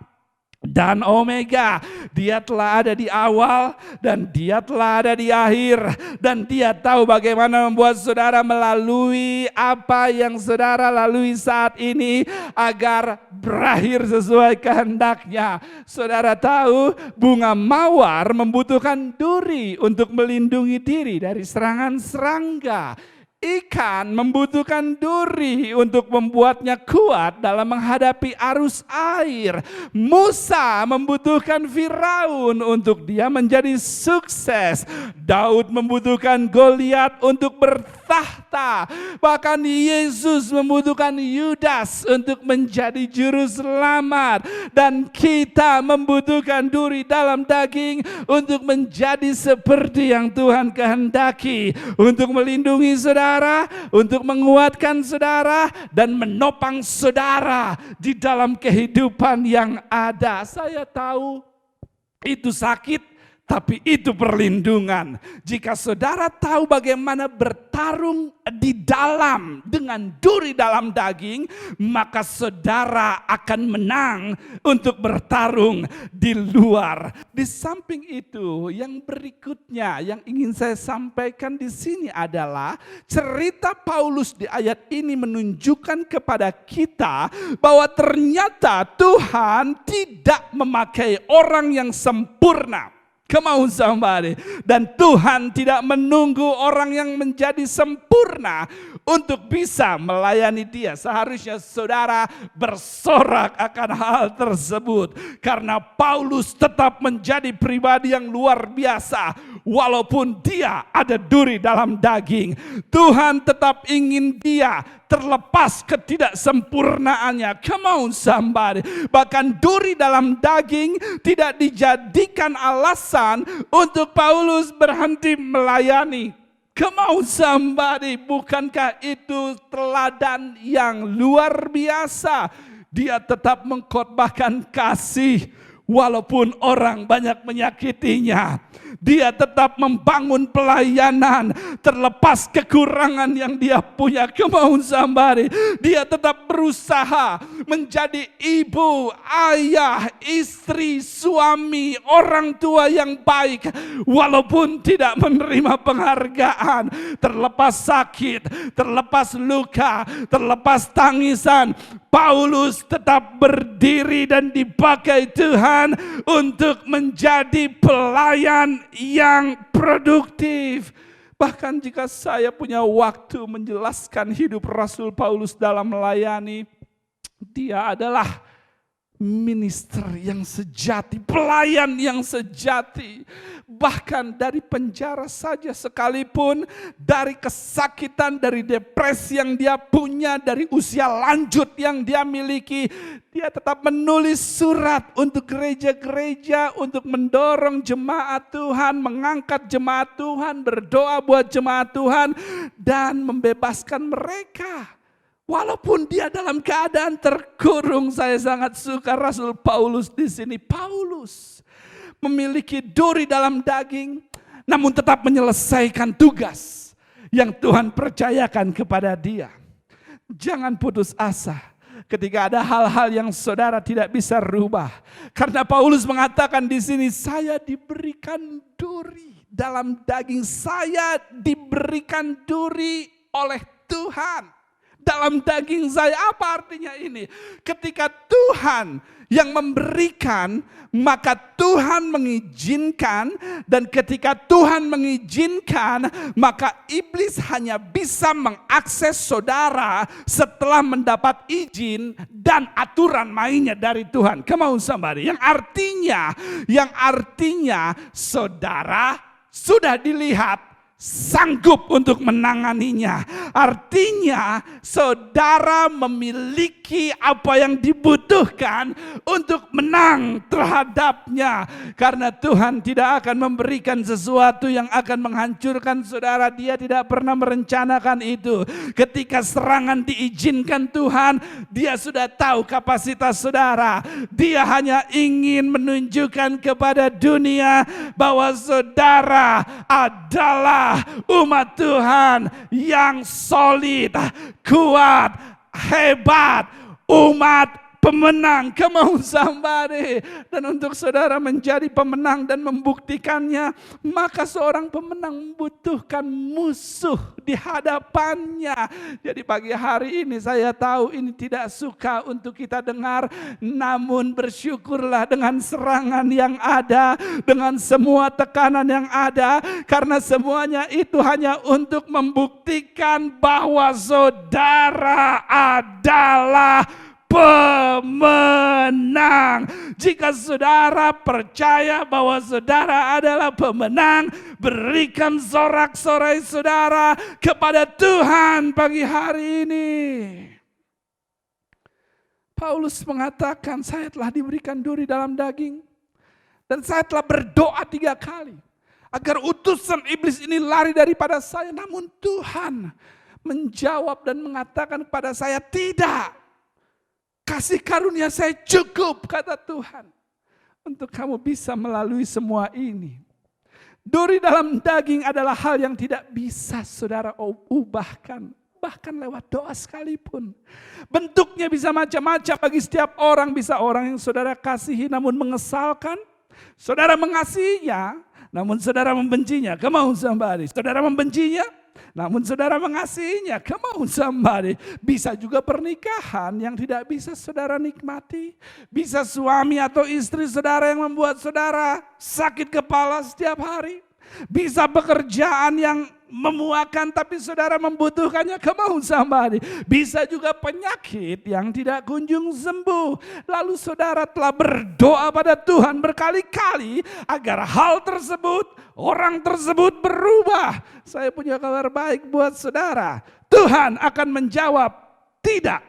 A: dan Omega. Dia telah ada di awal dan dia telah ada di akhir. Dan dia tahu bagaimana membuat saudara melalui apa yang saudara lalui saat ini agar berakhir sesuai kehendaknya. Saudara tahu bunga mawar membutuhkan duri untuk melindungi diri dari serangan serangga. Ikan membutuhkan duri untuk membuatnya kuat dalam menghadapi arus air. Musa membutuhkan Firaun untuk dia menjadi sukses. Daud membutuhkan Goliat untuk bertahta. Bahkan Yesus membutuhkan Yudas untuk menjadi juru selamat. Dan kita membutuhkan duri dalam daging untuk menjadi seperti yang Tuhan kehendaki. Untuk melindungi saudara, untuk menguatkan saudara, dan menopang saudara di dalam kehidupan yang ada. Saya tahu itu sakit, tapi itu perlindungan. Jika saudara tahu bagaimana bertarung di dalam dengan duri dalam daging, maka saudara akan menang untuk bertarung di luar. Di samping itu, yang berikutnya yang ingin saya sampaikan di sini adalah cerita Paulus di ayat ini menunjukkan kepada kita bahwa ternyata Tuhan tidak memakai orang yang sempurna. Come on somebody. Dan Tuhan tidak menunggu orang yang menjadi sempurna untuk bisa melayani dia. Seharusnya saudara bersorak akan hal tersebut. Karena Paulus tetap menjadi pribadi yang luar biasa. Walaupun dia ada duri dalam daging. Tuhan tetap ingin dia terlepas ketidaksempurnaannya. Come on somebody. Bahkan duri dalam daging tidak dijadikan alasan untuk Paulus berhenti melayani. Come on somebody. Bukankah itu teladan yang luar biasa? Dia tetap mengkhotbahkan kasih walaupun orang banyak menyakitinya. Dia tetap membangun pelayanan terlepas kekurangan yang dia punya. Come on somebody. Dia tetap berusaha menjadi ibu, ayah, istri, suami, orang tua yang baik. Walaupun tidak menerima penghargaan. Terlepas sakit, terlepas luka, terlepas tangisan. Paulus tetap berdiri dan dipakai Tuhan untuk menjadi pelayan yang produktif. Bahkan jika saya punya waktu menjelaskan hidup Rasul Paulus dalam melayani, dia adalah minister yang sejati, pelayan yang sejati. Bahkan dari penjara saja sekalipun, dari kesakitan, dari depresi yang dia punya, dari usia lanjut yang dia miliki, dia tetap menulis surat untuk gereja-gereja, untuk mendorong jemaat Tuhan, mengangkat jemaat Tuhan, berdoa buat jemaat Tuhan, dan membebaskan mereka. Walaupun dia dalam keadaan terkurung, saya sangat suka Rasul Paulus di sini. Paulus memiliki duri dalam daging, namun tetap menyelesaikan tugas yang Tuhan percayakan kepada dia. Jangan putus asa ketika ada hal-hal yang saudara tidak bisa rubah. Karena Paulus mengatakan di sini, saya diberikan duri dalam daging, saya diberikan duri oleh Tuhan. Dalam daging saya, apa artinya ini? Ketika Tuhan yang memberikan, maka Tuhan mengizinkan. Dan ketika Tuhan mengizinkan, maka iblis hanya bisa mengakses saudara setelah mendapat izin dan aturan mainnya dari Tuhan. Come on somebody. Yang artinya saudara sudah dilihat sanggup untuk menanganinya. Artinya saudara memiliki apa yang dibutuhkan untuk menang terhadapnya. Karena Tuhan tidak akan memberikan sesuatu yang akan menghancurkan saudara. Dia tidak pernah merencanakan itu. Ketika serangan diizinkan Tuhan, dia sudah tahu kapasitas saudara. Dia hanya ingin menunjukkan kepada dunia bahwa saudara adalah umat Tuhan yang solid, kuat, hebat, umat pemenang. Come on somebody. Dan untuk saudara menjadi pemenang dan membuktikannya, maka seorang pemenang membutuhkan musuh di hadapannya. Jadi pagi hari ini saya tahu ini tidak suka untuk kita dengar, namun bersyukurlah dengan serangan yang ada, dengan semua tekanan yang ada, karena semuanya itu hanya untuk membuktikan bahwa saudara adalah pemenang. Jika saudara percaya bahwa saudara adalah pemenang, berikan sorak-sorai saudara kepada Tuhan pagi hari ini. Paulus mengatakan, saya telah diberikan duri dalam daging, dan saya telah berdoa 3 kali agar utusan iblis ini lari daripada saya. Namun Tuhan menjawab dan mengatakan kepada saya, tidak. Kasih karunia saya cukup, kata Tuhan, untuk kamu bisa melalui semua ini. Duri dalam daging adalah hal yang tidak bisa saudara ubahkan, bahkan lewat doa sekalipun. Bentuknya bisa macam-macam bagi setiap orang. Bisa orang yang saudara kasihi namun mengesalkan, saudara mengasihinya namun saudara membencinya. Come on somebody. Saudara membencinya namun saudara mengasihinya. Come on somebody. Bisa juga pernikahan yang tidak bisa saudara nikmati. Bisa suami atau istri saudara yang membuat saudara sakit kepala setiap hari. Bisa pekerjaan yang memuakan tapi saudara membutuhkannya. Come on somebody. Bisa juga penyakit yang tidak kunjung sembuh. Lalu saudara telah berdoa pada Tuhan berkali-kali agar hal tersebut, orang tersebut berubah. Saya punya kabar baik buat saudara. Tuhan akan menjawab tidak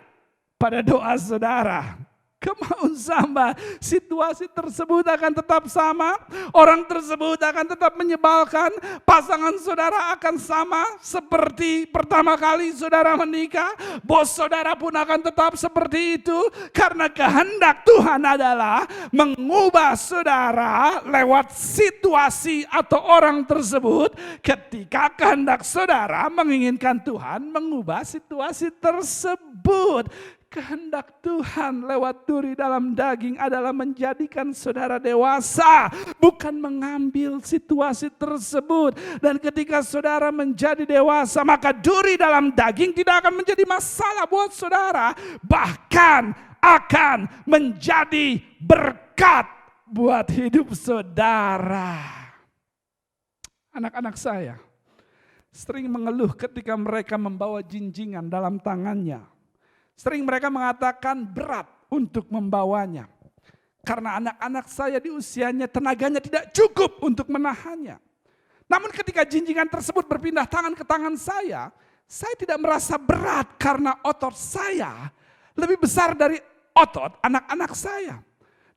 A: pada doa saudara. Come on sama, situasi tersebut akan tetap sama, orang tersebut akan tetap menyebalkan, pasangan saudara akan sama seperti pertama kali saudara menikah, bos saudara pun akan tetap seperti itu, karena kehendak Tuhan adalah mengubah saudara lewat situasi atau orang tersebut. Ketika kehendak saudara menginginkan Tuhan mengubah situasi tersebut. Kehendak Tuhan lewat duri dalam daging adalah menjadikan saudara dewasa, bukan mengambil situasi tersebut. Dan ketika saudara menjadi dewasa, maka duri dalam daging tidak akan menjadi masalah buat saudara, bahkan akan menjadi berkat buat hidup saudara. Anak-anak saya sering mengeluh ketika mereka membawa jinjingan dalam tangannya. Sering mereka mengatakan berat untuk membawanya. Karena anak-anak saya di usianya tenaganya tidak cukup untuk menahannya. Namun ketika jinjingan tersebut berpindah tangan ke tangan saya tidak merasa berat karena otot saya lebih besar dari otot anak-anak saya.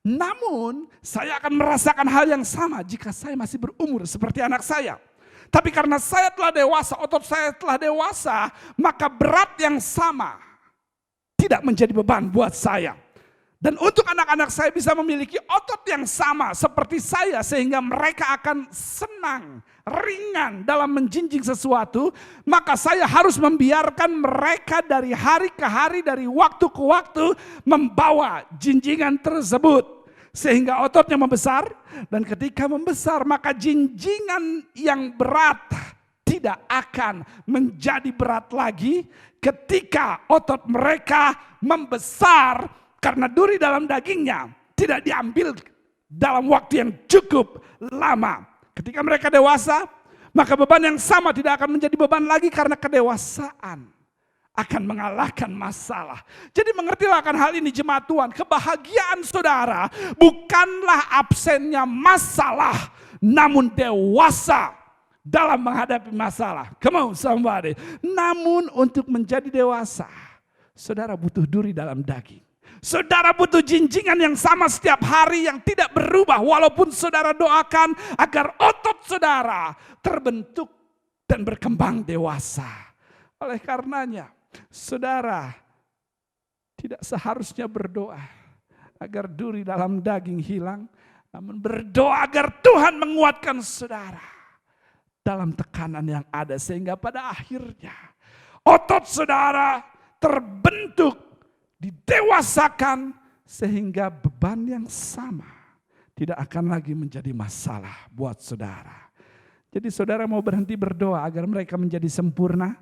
A: Namun saya akan merasakan hal yang sama jika saya masih berumur seperti anak saya. Tapi karena saya telah dewasa, otot saya telah dewasa, maka berat yang sama tidak menjadi beban buat saya. Dan untuk anak-anak saya bisa memiliki otot yang sama seperti saya, sehingga mereka akan senang, ringan dalam menjinjing sesuatu, maka saya harus membiarkan mereka dari hari ke hari, dari waktu ke waktu membawa jinjingan tersebut. Sehingga ototnya membesar, dan ketika membesar maka jinjingan yang berat tidak akan menjadi berat lagi ketika otot mereka membesar karena duri dalam dagingnya tidak diambil dalam waktu yang cukup lama. Ketika mereka dewasa, maka beban yang sama tidak akan menjadi beban lagi karena kedewasaan akan mengalahkan masalah. Jadi mengertilah akan hal ini jemaat Tuhan. Kebahagiaan saudara bukanlah absennya masalah, namun dewasa dalam menghadapi masalah. Come on somebody. Namun untuk menjadi dewasa, saudara butuh duri dalam daging. Saudara butuh jinjingan yang sama setiap hari yang tidak berubah. Walaupun saudara doakan agar otot saudara terbentuk dan berkembang dewasa. Oleh karenanya, saudara tidak seharusnya berdoa agar duri dalam daging hilang. Namun berdoa agar Tuhan menguatkan saudara dalam tekanan yang ada, sehingga pada akhirnya otot saudara terbentuk, didewasakan, Sehingga beban yang sama tidak akan lagi menjadi masalah buat saudara. Jadi saudara mau berhenti berdoa agar mereka menjadi sempurna.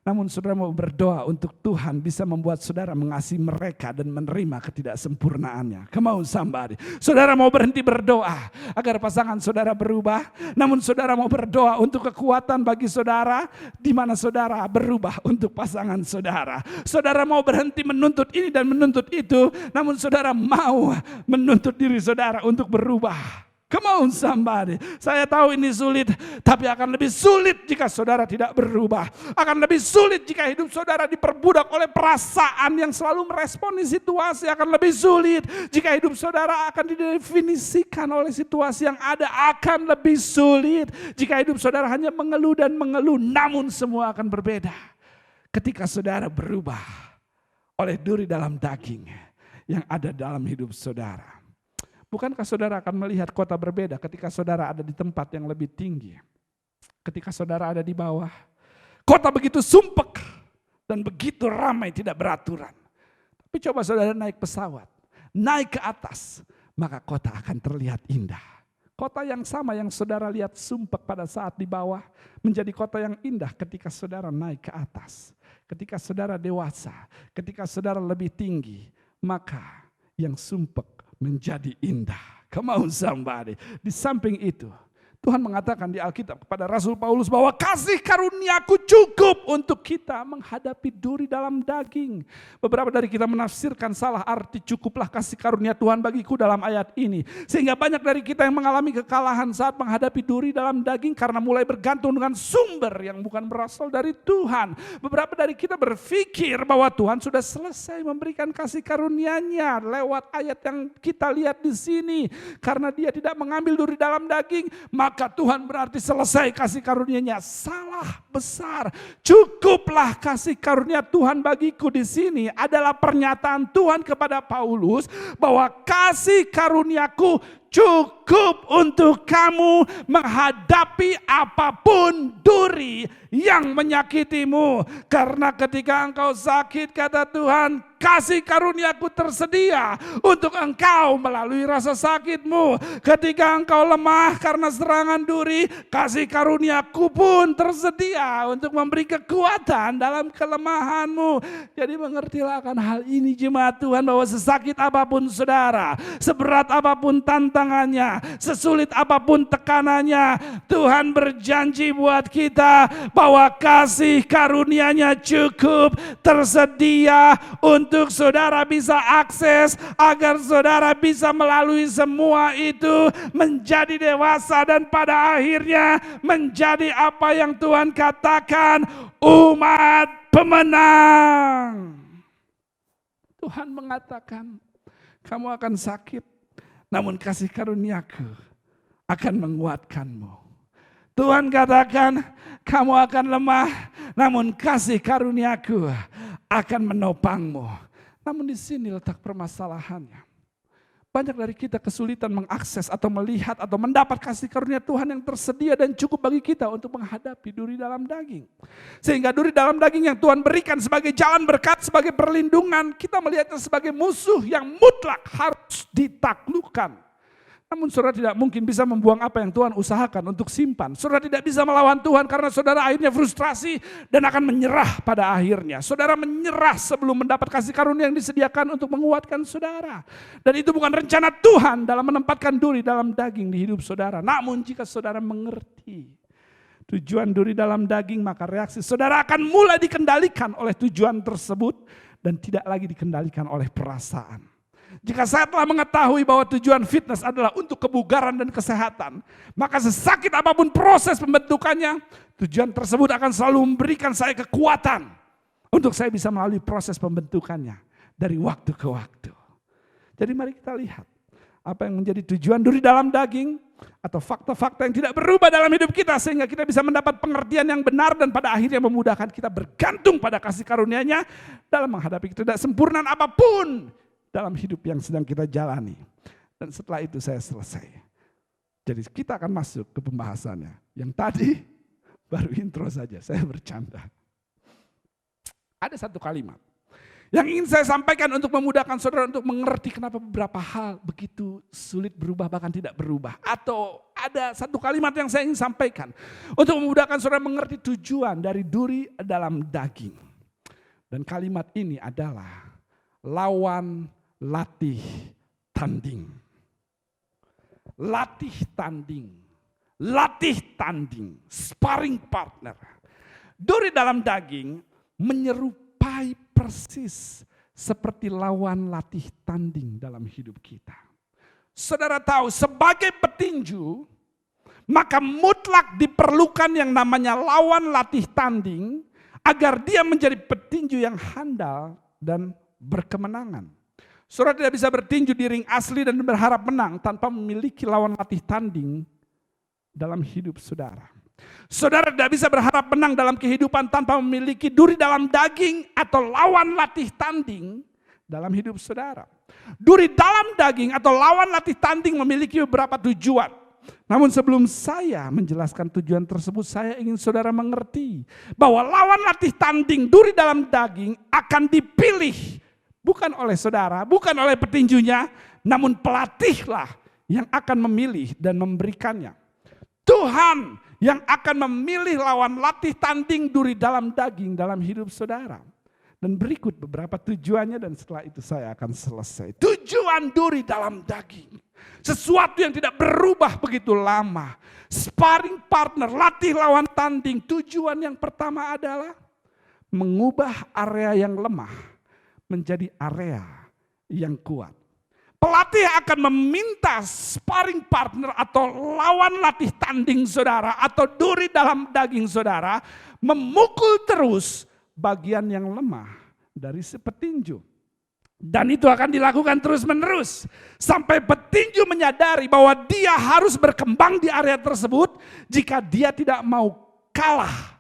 A: Namun saudara mau berdoa untuk Tuhan bisa membuat saudara mengasihi mereka dan menerima ketidaksempurnaannya. Come on somebody. Saudara mau berhenti berdoa agar pasangan saudara berubah. Namun saudara mau berdoa untuk kekuatan bagi saudara, di mana saudara berubah untuk pasangan saudara. Saudara mau berhenti menuntut ini dan menuntut itu, namun saudara mau menuntut diri saudara untuk berubah. Come on somebody. Saya tahu ini sulit, tapi akan lebih sulit jika saudara tidak berubah. Akan lebih sulit jika hidup saudara diperbudak oleh perasaan yang selalu meresponi situasi. Akan lebih sulit jika hidup saudara akan didefinisikan oleh situasi yang ada. Akan lebih sulit jika hidup saudara hanya mengeluh dan mengeluh. Namun semua akan berbeda ketika saudara berubah oleh duri dalam daging yang ada dalam hidup saudara. Bukankah saudara akan melihat kota berbeda ketika saudara ada di tempat yang lebih tinggi? Ketika saudara ada di bawah, kota begitu sumpek dan begitu ramai tidak beraturan. Tapi coba saudara naik pesawat, naik ke atas, maka kota akan terlihat indah. Kota yang sama yang saudara lihat sumpek pada saat di bawah, menjadi kota yang indah ketika saudara naik ke atas. Ketika saudara dewasa, ketika saudara lebih tinggi, maka yang sumpek menjadi indah. Come on somebody. Di samping itu, Tuhan mengatakan di Alkitab kepada Rasul Paulus bahwa kasih karuniaku cukup untuk kita menghadapi duri dalam daging. Beberapa dari kita menafsirkan salah arti cukuplah kasih karunia Tuhan bagiku dalam ayat ini. Sehingga banyak dari kita yang mengalami kekalahan saat menghadapi duri dalam daging karena mulai bergantung dengan sumber yang bukan berasal dari Tuhan. Beberapa dari kita berpikir bahwa Tuhan sudah selesai memberikan kasih karunia-Nya lewat ayat yang kita lihat di sini. Karena Dia tidak mengambil duri dalam daging, maka Tuhan berarti selesai kasih karunia-Nya. Salah besar. Cukuplah kasih karunia Tuhan bagiku di sini adalah pernyataan Tuhan kepada Paulus bahwa kasih karuniaku cukup untuk kamu menghadapi apapun duri yang menyakitimu. Karena ketika engkau sakit, kata Tuhan, kasih karuniaku tersedia untuk engkau melalui rasa sakitmu. Ketika engkau lemah karena serangan duri, kasih karuniaku pun tersedia untuk memberi kekuatan dalam kelemahanmu. Jadi mengertilah akan hal ini jemaat Tuhan, bahwa sesakit apapun saudara, seberat apapun tantangannya, sesulit apapun tekanannya, Tuhan berjanji buat kita bahwa kasih karunia-Nya cukup tersedia untuk saudara bisa akses, agar saudara bisa melalui semua itu menjadi dewasa dan pada akhirnya menjadi apa yang Tuhan katakan, umat pemenang. Tuhan mengatakan, kamu akan sakit, namun kasih karuniaku akan menguatkanmu. Tuhan katakan, kamu akan lemah, namun kasih karuniaku akan menopangmu. Namun di sini letak permasalahannya. Banyak dari kita kesulitan mengakses atau melihat atau mendapat kasih karunia Tuhan yang tersedia dan cukup bagi kita untuk menghadapi duri dalam daging. Sehingga duri dalam daging yang Tuhan berikan sebagai jalan berkat, sebagai perlindungan, kita melihatnya sebagai musuh yang mutlak harus ditaklukkan. Namun saudara tidak mungkin bisa membuang apa yang Tuhan usahakan untuk simpan. Saudara tidak bisa melawan Tuhan karena saudara akhirnya frustrasi dan akan menyerah pada akhirnya. Saudara menyerah sebelum mendapat kasih karunia yang disediakan untuk menguatkan saudara. Dan itu bukan rencana Tuhan dalam menempatkan duri dalam daging di hidup saudara. Namun jika saudara mengerti tujuan duri dalam daging, maka reaksi saudara akan mulai dikendalikan oleh tujuan tersebut dan tidak lagi dikendalikan oleh perasaan. Jika saya telah mengetahui bahwa tujuan fitness adalah untuk kebugaran dan kesehatan, maka sesakit apapun proses pembentukannya, tujuan tersebut akan selalu memberikan saya kekuatan untuk saya bisa melalui proses pembentukannya dari waktu ke waktu. Jadi mari kita lihat apa yang menjadi tujuan duri dalam daging atau fakta-fakta yang tidak berubah dalam hidup kita sehingga kita bisa mendapat pengertian yang benar dan pada akhirnya memudahkan kita bergantung pada kasih karunia-Nya dalam menghadapi ketidaksempurnaan apapun dalam hidup yang sedang kita jalani. Dan setelah itu saya selesai. Jadi kita akan masuk ke pembahasannya. Yang tadi baru intro saja, saya bercanda. Ada satu kalimat Yang ingin saya sampaikan untuk memudahkan saudara untuk mengerti kenapa beberapa hal begitu sulit berubah bahkan tidak berubah. Atau ada satu kalimat yang saya ingin sampaikan untuk memudahkan saudara mengerti tujuan dari duri dalam daging. Dan kalimat ini adalah lawan latih tanding. Latih tanding. Latih tanding. Sparring partner. Duri dalam daging menyerupai persis seperti lawan latih tanding dalam hidup kita. Saudara tahu sebagai petinju, maka mutlak diperlukan yang namanya lawan latih tanding agar dia menjadi petinju yang handal dan berkemenangan. Saudara tidak bisa bertinju di ring asli dan berharap menang tanpa memiliki lawan latih tanding dalam hidup saudara. Saudara tidak bisa berharap menang dalam kehidupan tanpa memiliki duri dalam daging atau lawan latih tanding dalam hidup saudara. Duri dalam daging atau lawan latih tanding memiliki beberapa tujuan. Namun sebelum saya menjelaskan tujuan tersebut, saya ingin saudara mengerti bahwa lawan latih tanding duri dalam daging akan dipilih bukan oleh saudara, bukan oleh petinjunya, namun pelatihlah yang akan memilih dan memberikannya. Tuhan yang akan memilih lawan latih tanding duri dalam daging dalam hidup saudara. Dan berikut beberapa tujuannya dan setelah itu saya akan selesai. Tujuan duri dalam daging. Sesuatu yang tidak berubah begitu lama. Sparring partner, latih lawan tanding. Tujuan yang pertama adalah mengubah area yang lemah menjadi area yang kuat. Pelatih akan meminta sparring partner atau lawan latih tanding saudara atau duri dalam daging saudara memukul terus bagian yang lemah dari si petinju. Dan itu akan dilakukan terus menerus sampai petinju menyadari bahwa dia harus berkembang di area tersebut jika dia tidak mau kalah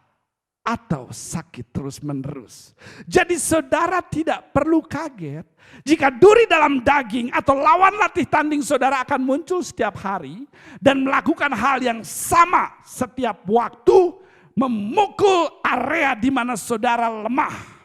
A: atau sakit terus menerus. Jadi saudara tidak perlu kaget jika duri dalam daging atau lawan latih tanding saudara akan muncul setiap hari dan melakukan hal yang sama setiap waktu, memukul area di mana saudara lemah.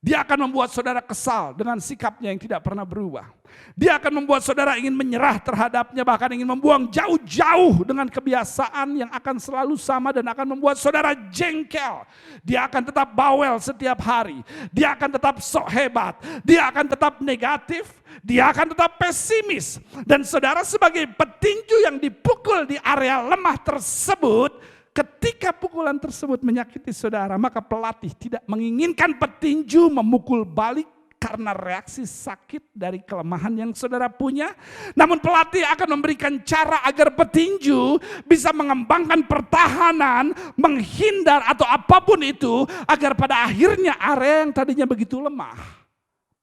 A: Dia akan membuat saudara kesal dengan sikapnya yang tidak pernah berubah. Dia akan membuat saudara ingin menyerah terhadapnya, bahkan ingin membuang jauh-jauh dengan kebiasaan yang akan selalu sama dan akan membuat saudara jengkel. Dia akan tetap bawel setiap hari. Dia akan tetap sok hebat. Dia akan tetap negatif. Dia akan tetap pesimis. Dan saudara sebagai petinju yang dipukul di area lemah tersebut, ketika pukulan tersebut menyakiti saudara, maka pelatih tidak menginginkan petinju memukul balik karena reaksi sakit dari kelemahan yang saudara punya. Namun pelatih akan memberikan cara agar petinju bisa mengembangkan pertahanan, menghindar atau apapun itu, agar pada akhirnya area yang tadinya begitu lemah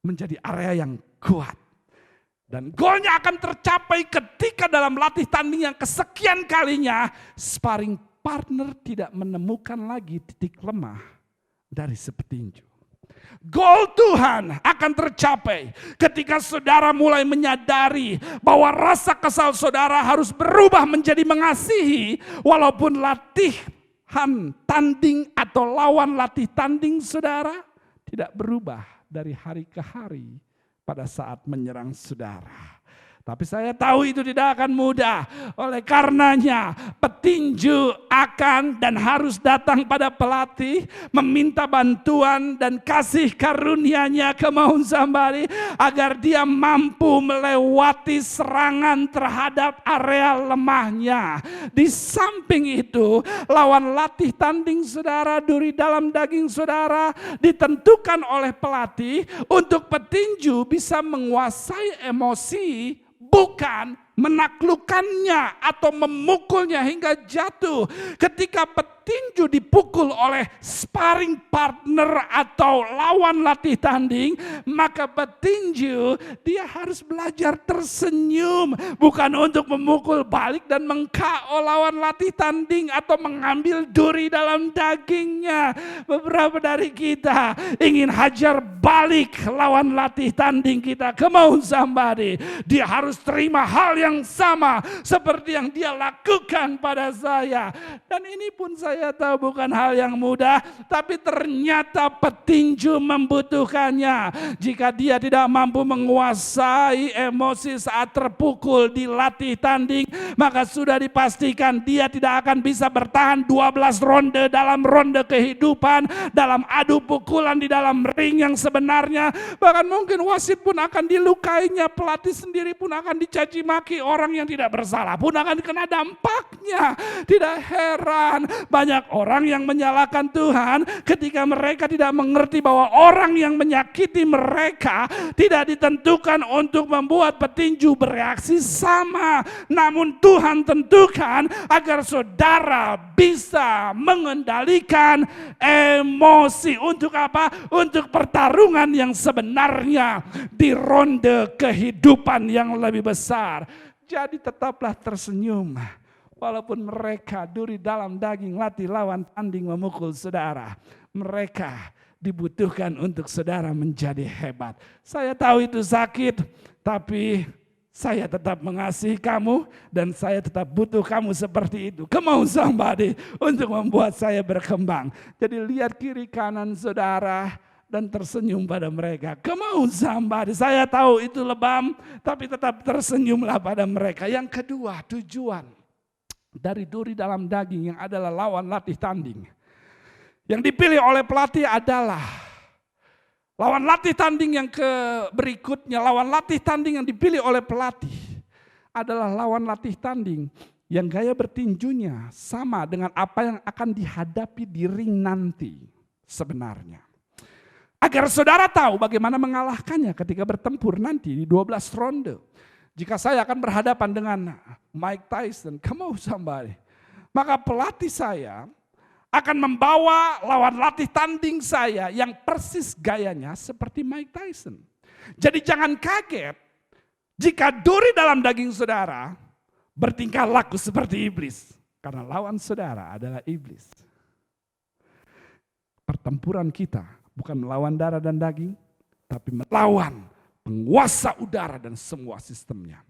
A: menjadi area yang kuat. Dan golnya akan tercapai ketika dalam latih tanding yang kesekian kalinya sparring partner tidak menemukan lagi titik lemah dari si petinju. Gol Tuhan akan tercapai ketika saudara mulai menyadari bahwa rasa kesal saudara harus berubah menjadi mengasihi, walaupun latihan tanding atau lawan latih tanding saudara tidak berubah dari hari ke hari pada saat menyerang saudara. Tapi saya tahu itu tidak akan mudah. Oleh karenanya petinju akan dan harus datang pada pelatih, meminta bantuan dan kasih karunia-Nya ke Mount Somebody agar dia mampu melewati serangan terhadap area lemahnya. Di samping itu, lawan latih tanding saudara, duri dalam daging saudara ditentukan oleh pelatih untuk petinju bisa menguasai emosi, bukan menaklukkannya atau memukulnya hingga jatuh. Ketika petinju dipukul oleh sparring partner atau lawan latih tanding, maka petinju dia harus belajar tersenyum, bukan untuk memukul balik dan meng-KO lawan latih tanding atau mengambil duri dalam dagingnya. Beberapa dari kita ingin hajar balik lawan latih tanding kita. Come on somebody. Dia harus terima hal yang sama seperti yang dia lakukan pada saya. Dan ini pun saya tahu bukan hal yang mudah, tapi ternyata petinju membutuhkannya. Jika dia tidak mampu menguasai emosi saat terpukul di latih tanding, maka sudah dipastikan dia tidak akan bisa bertahan 12 ronde dalam ronde kehidupan, dalam adu pukulan di dalam ring yang sebenarnya. Bahkan mungkin wasit pun akan dilukainya, pelatih sendiri pun akan dicaci maki, orang yang tidak bersalah pun akan kena dampaknya. Tidak heran banyak orang yang menyalahkan Tuhan ketika mereka tidak mengerti bahwa orang yang menyakiti mereka tidak ditentukan untuk membuat petinju bereaksi sama. Namun Tuhan tentukan agar saudara bisa mengendalikan emosi. Untuk apa? Untuk pertarungan yang sebenarnya di ronde kehidupan yang lebih besar. Jadi tetaplah tersenyum. Walaupun mereka duri dalam daging latih lawan tanding memukul saudara. Mereka dibutuhkan untuk saudara menjadi hebat. Saya tahu itu sakit, tapi saya tetap mengasihi kamu dan saya tetap butuh kamu seperti itu. Come on somebody, untuk membuat saya berkembang. Jadi lihat kiri kanan saudara dan tersenyum pada mereka. Come on somebody, saya tahu itu lebam, tapi tetap tersenyumlah pada mereka. Yang kedua, tujuan dari duri dalam daging yang adalah lawan latih tanding. Yang dipilih oleh pelatih adalah lawan latih tanding yang berikutnya. Lawan latih tanding yang dipilih oleh pelatih adalah lawan latih tanding yang gaya bertinjunya sama dengan apa yang akan dihadapi di ring nanti sebenarnya. Agar saudara tahu bagaimana mengalahkannya ketika bertempur nanti di 12 ronde. Jika saya akan berhadapan dengan Mike Tyson, come on somebody, maka pelatih saya akan membawa lawan latih tanding saya yang persis gayanya seperti Mike Tyson. Jadi jangan kaget jika duri dalam daging saudara bertingkah laku seperti iblis. Karena lawan saudara adalah iblis. Pertempuran kita bukan melawan darah dan daging, tapi melawan penguasa udara dan semua sistemnya.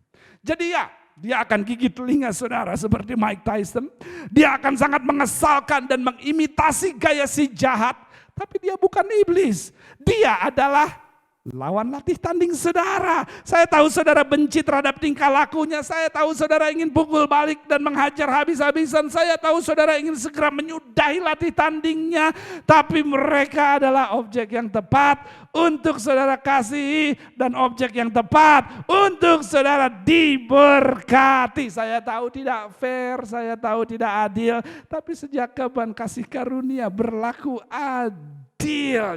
A: Jadi ya, dia akan gigit telinga saudara seperti Mike Tyson. Dia akan sangat mengesalkan dan mengimitasi gaya si jahat. Tapi dia bukan iblis. Dia adalah lawan latih tanding saudara. Saya tahu saudara benci terhadap tingkah lakunya. Saya tahu saudara ingin pukul balik dan menghajar habis-habisan. Saya tahu saudara ingin segera menyudahi latih tandingnya. Tapi mereka adalah objek yang tepat untuk saudara kasihi dan objek yang tepat untuk saudara diberkati. Saya tahu tidak fair, saya tahu tidak adil. Tapi sejak kapan kasih karunia berlaku adil?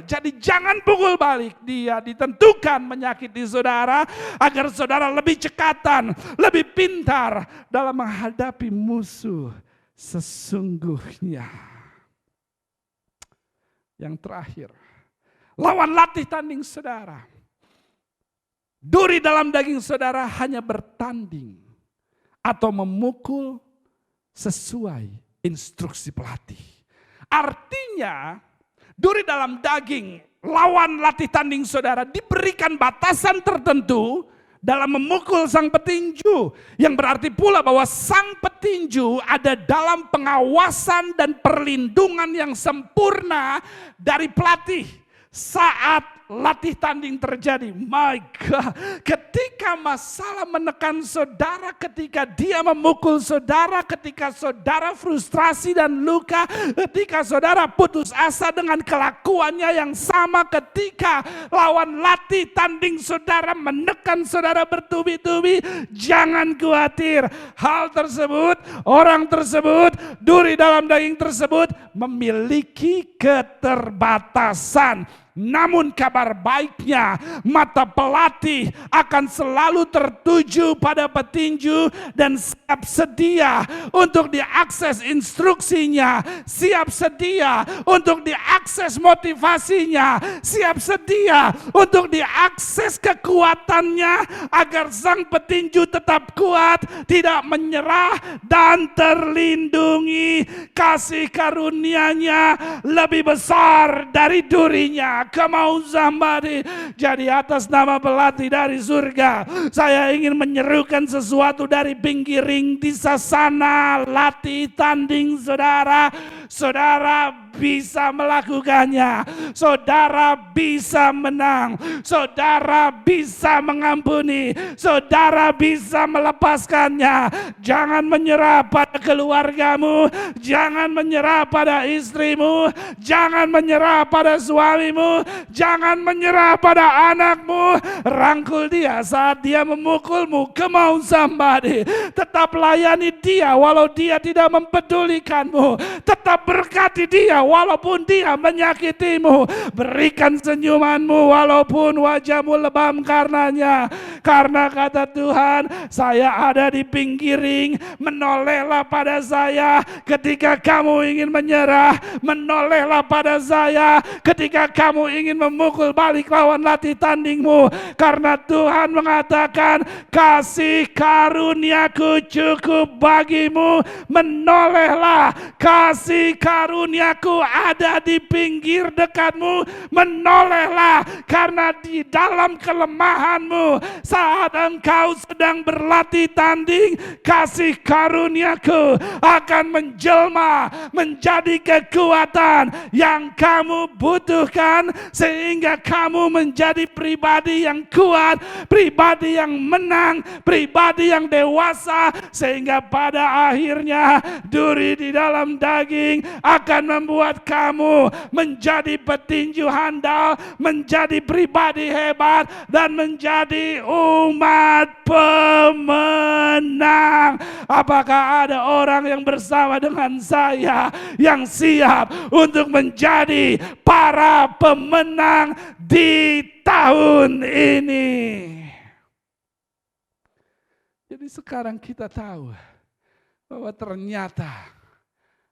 A: Jadi jangan pukul balik. Dia ditentukan menyakiti saudara agar saudara lebih cekatan, lebih pintar dalam menghadapi musuh sesungguhnya. Yang terakhir, lawan latih tanding saudara. Duri dalam daging saudara hanya bertanding atau memukul sesuai instruksi pelatih. Artinya duri dalam daging lawan latih tanding saudara diberikan batasan tertentu dalam memukul sang petinju. Yang berarti pula bahwa sang petinju ada dalam pengawasan dan perlindungan yang sempurna dari pelatih saat latih tanding terjadi. My God, ketika masalah menekan saudara, ketika dia memukul saudara, ketika saudara frustrasi dan luka, ketika saudara putus asa dengan kelakuannya yang sama, ketika lawan latih tanding saudara menekan saudara bertubi-tubi, jangan khawatir. Hal tersebut, orang tersebut, duri dalam daging tersebut memiliki keterbatasan. Namun kabar baiknya, mata pelatih akan selalu tertuju pada petinju dan siap sedia untuk diakses instruksinya, siap sedia untuk diakses motivasinya, siap sedia untuk diakses kekuatannya agar sang petinju tetap kuat, tidak menyerah dan terlindungi. Kasih karunia-Nya lebih besar dari durinya. Come on somebody. Jadi atas nama pelatih dari surga, saya ingin menyerukan sesuatu dari pinggir ring di sana. Latih tanding saudara. Saudara bisa melakukannya. Saudara bisa menang. Saudara bisa mengampuni. Saudara bisa melepaskannya. Jangan menyerah pada keluargamu. Jangan menyerah pada istrimu. Jangan menyerah pada suamimu. Jangan menyerah pada anakmu. Rangkul dia saat dia memukulmu. Come on somebody. Tetap layani dia walau dia tidak mempedulikanmu. Tetap berkati dia walaupun dia menyakitimu. Berikan senyumanmu walaupun wajahmu lebam karenanya. Karena kata Tuhan, saya ada di pinggir ring. Menolehlah pada saya ketika kamu ingin menyerah. Menolehlah pada saya ketika kamu ingin memukul balik lawan latih tandingmu. Karena Tuhan mengatakan, kasih karuniaku cukup bagimu. Menolehlah, kasih karuniaku ada di pinggir dekatmu. Menolehlah, karena di dalam kelemahanmu saat engkau sedang berlatih tanding, kasih karuniaku akan menjelma menjadi kekuatan yang kamu butuhkan, sehingga kamu menjadi pribadi yang kuat, pribadi yang menang, pribadi yang dewasa, sehingga pada akhirnya duri di dalam daging akan membuat kamu menjadi petinju handal, menjadi pribadi hebat, dan menjadi umat pemenang. Apakah ada orang yang bersama dengan saya yang siap untuk menjadi para pemenang di tahun ini? Jadi sekarang kita tahu bahwa ternyata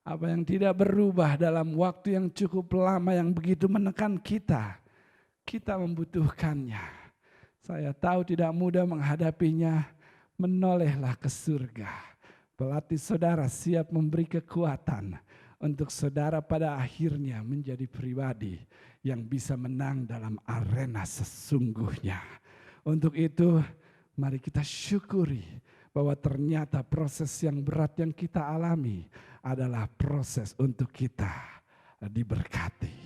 A: apa yang tidak berubah dalam waktu yang cukup lama yang begitu menekan kita, kita membutuhkannya. Saya tahu tidak mudah menghadapinya. Menolehlah ke surga. Pelatih saudara siap memberi kekuatan untuk saudara pada akhirnya menjadi pribadi yang bisa menang dalam arena sesungguhnya. Untuk itu, mari kita syukuri bahwa ternyata proses yang berat yang kita alami adalah proses untuk kita diberkati.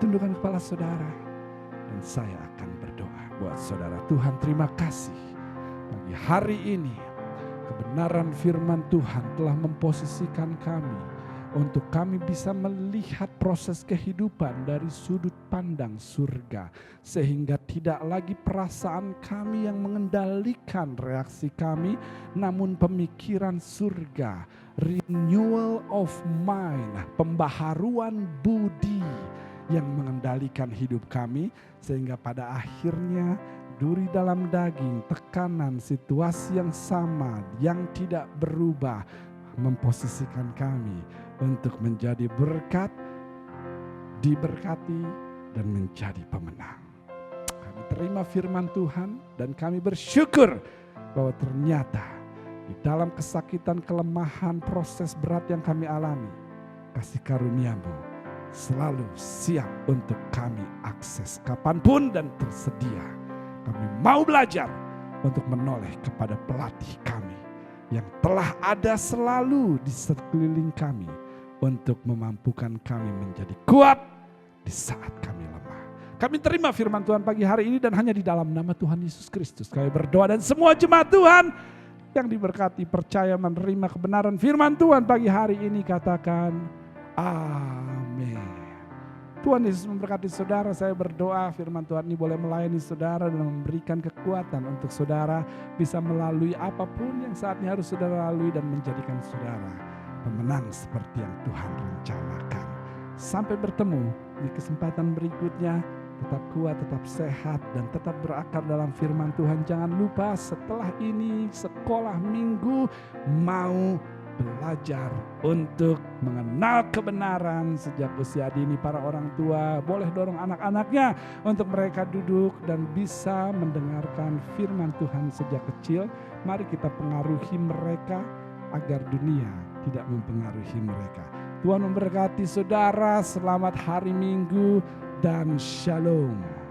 A: Tundukkan kepala saudara dan saya akan berdoa buat saudara. Tuhan, terima kasih pagi hari ini kebenaran firman Tuhan telah memposisikan kami untuk kami bisa melihat proses kehidupan dari sudut pandang surga, sehingga tidak lagi perasaan kami yang mengendalikan reaksi kami, namun pemikiran surga, renewal of mind, pembaharuan budi yang mengendalikan hidup kami, sehingga pada akhirnya duri dalam daging, tekanan, situasi yang sama yang tidak berubah memposisikan kami untuk menjadi berkat, diberkati, dan menjadi pemenang. Kami terima firman Tuhan dan kami bersyukur bahwa ternyata di dalam kesakitan, kelemahan, proses berat yang kami alami, kasih karunia-Mu selalu siap untuk kami akses kapanpun dan tersedia. Kami mau belajar untuk menoleh kepada pelatih kami yang telah ada selalu di sekeliling kami untuk memampukan kami menjadi kuat di saat kami lemah. Kami terima firman Tuhan pagi hari ini dan hanya di dalam nama Tuhan Yesus Kristus kami berdoa, dan semua jemaat Tuhan yang diberkati percaya menerima kebenaran firman Tuhan pagi hari ini katakan amin. Tuhan Yesus memberkati saudara. Saya berdoa firman Tuhan ini boleh melayani saudara dan memberikan kekuatan untuk saudara bisa melalui apapun yang saat ini harus saudara lalui dan menjadikan saudara pemenang seperti yang Tuhan rencanakan. Sampai bertemu di kesempatan berikutnya. Tetap kuat, tetap sehat, dan tetap berakar dalam firman Tuhan. Jangan lupa setelah ini sekolah minggu mau belajar untuk mengenal kebenaran sejak usia dini. Para orang tua boleh dorong anak-anaknya untuk mereka duduk dan bisa mendengarkan firman Tuhan sejak kecil. Mari kita pengaruhi mereka agar dunia tidak mempengaruhi mereka. Tuhan memberkati saudara. Selamat hari Minggu. dan shalom.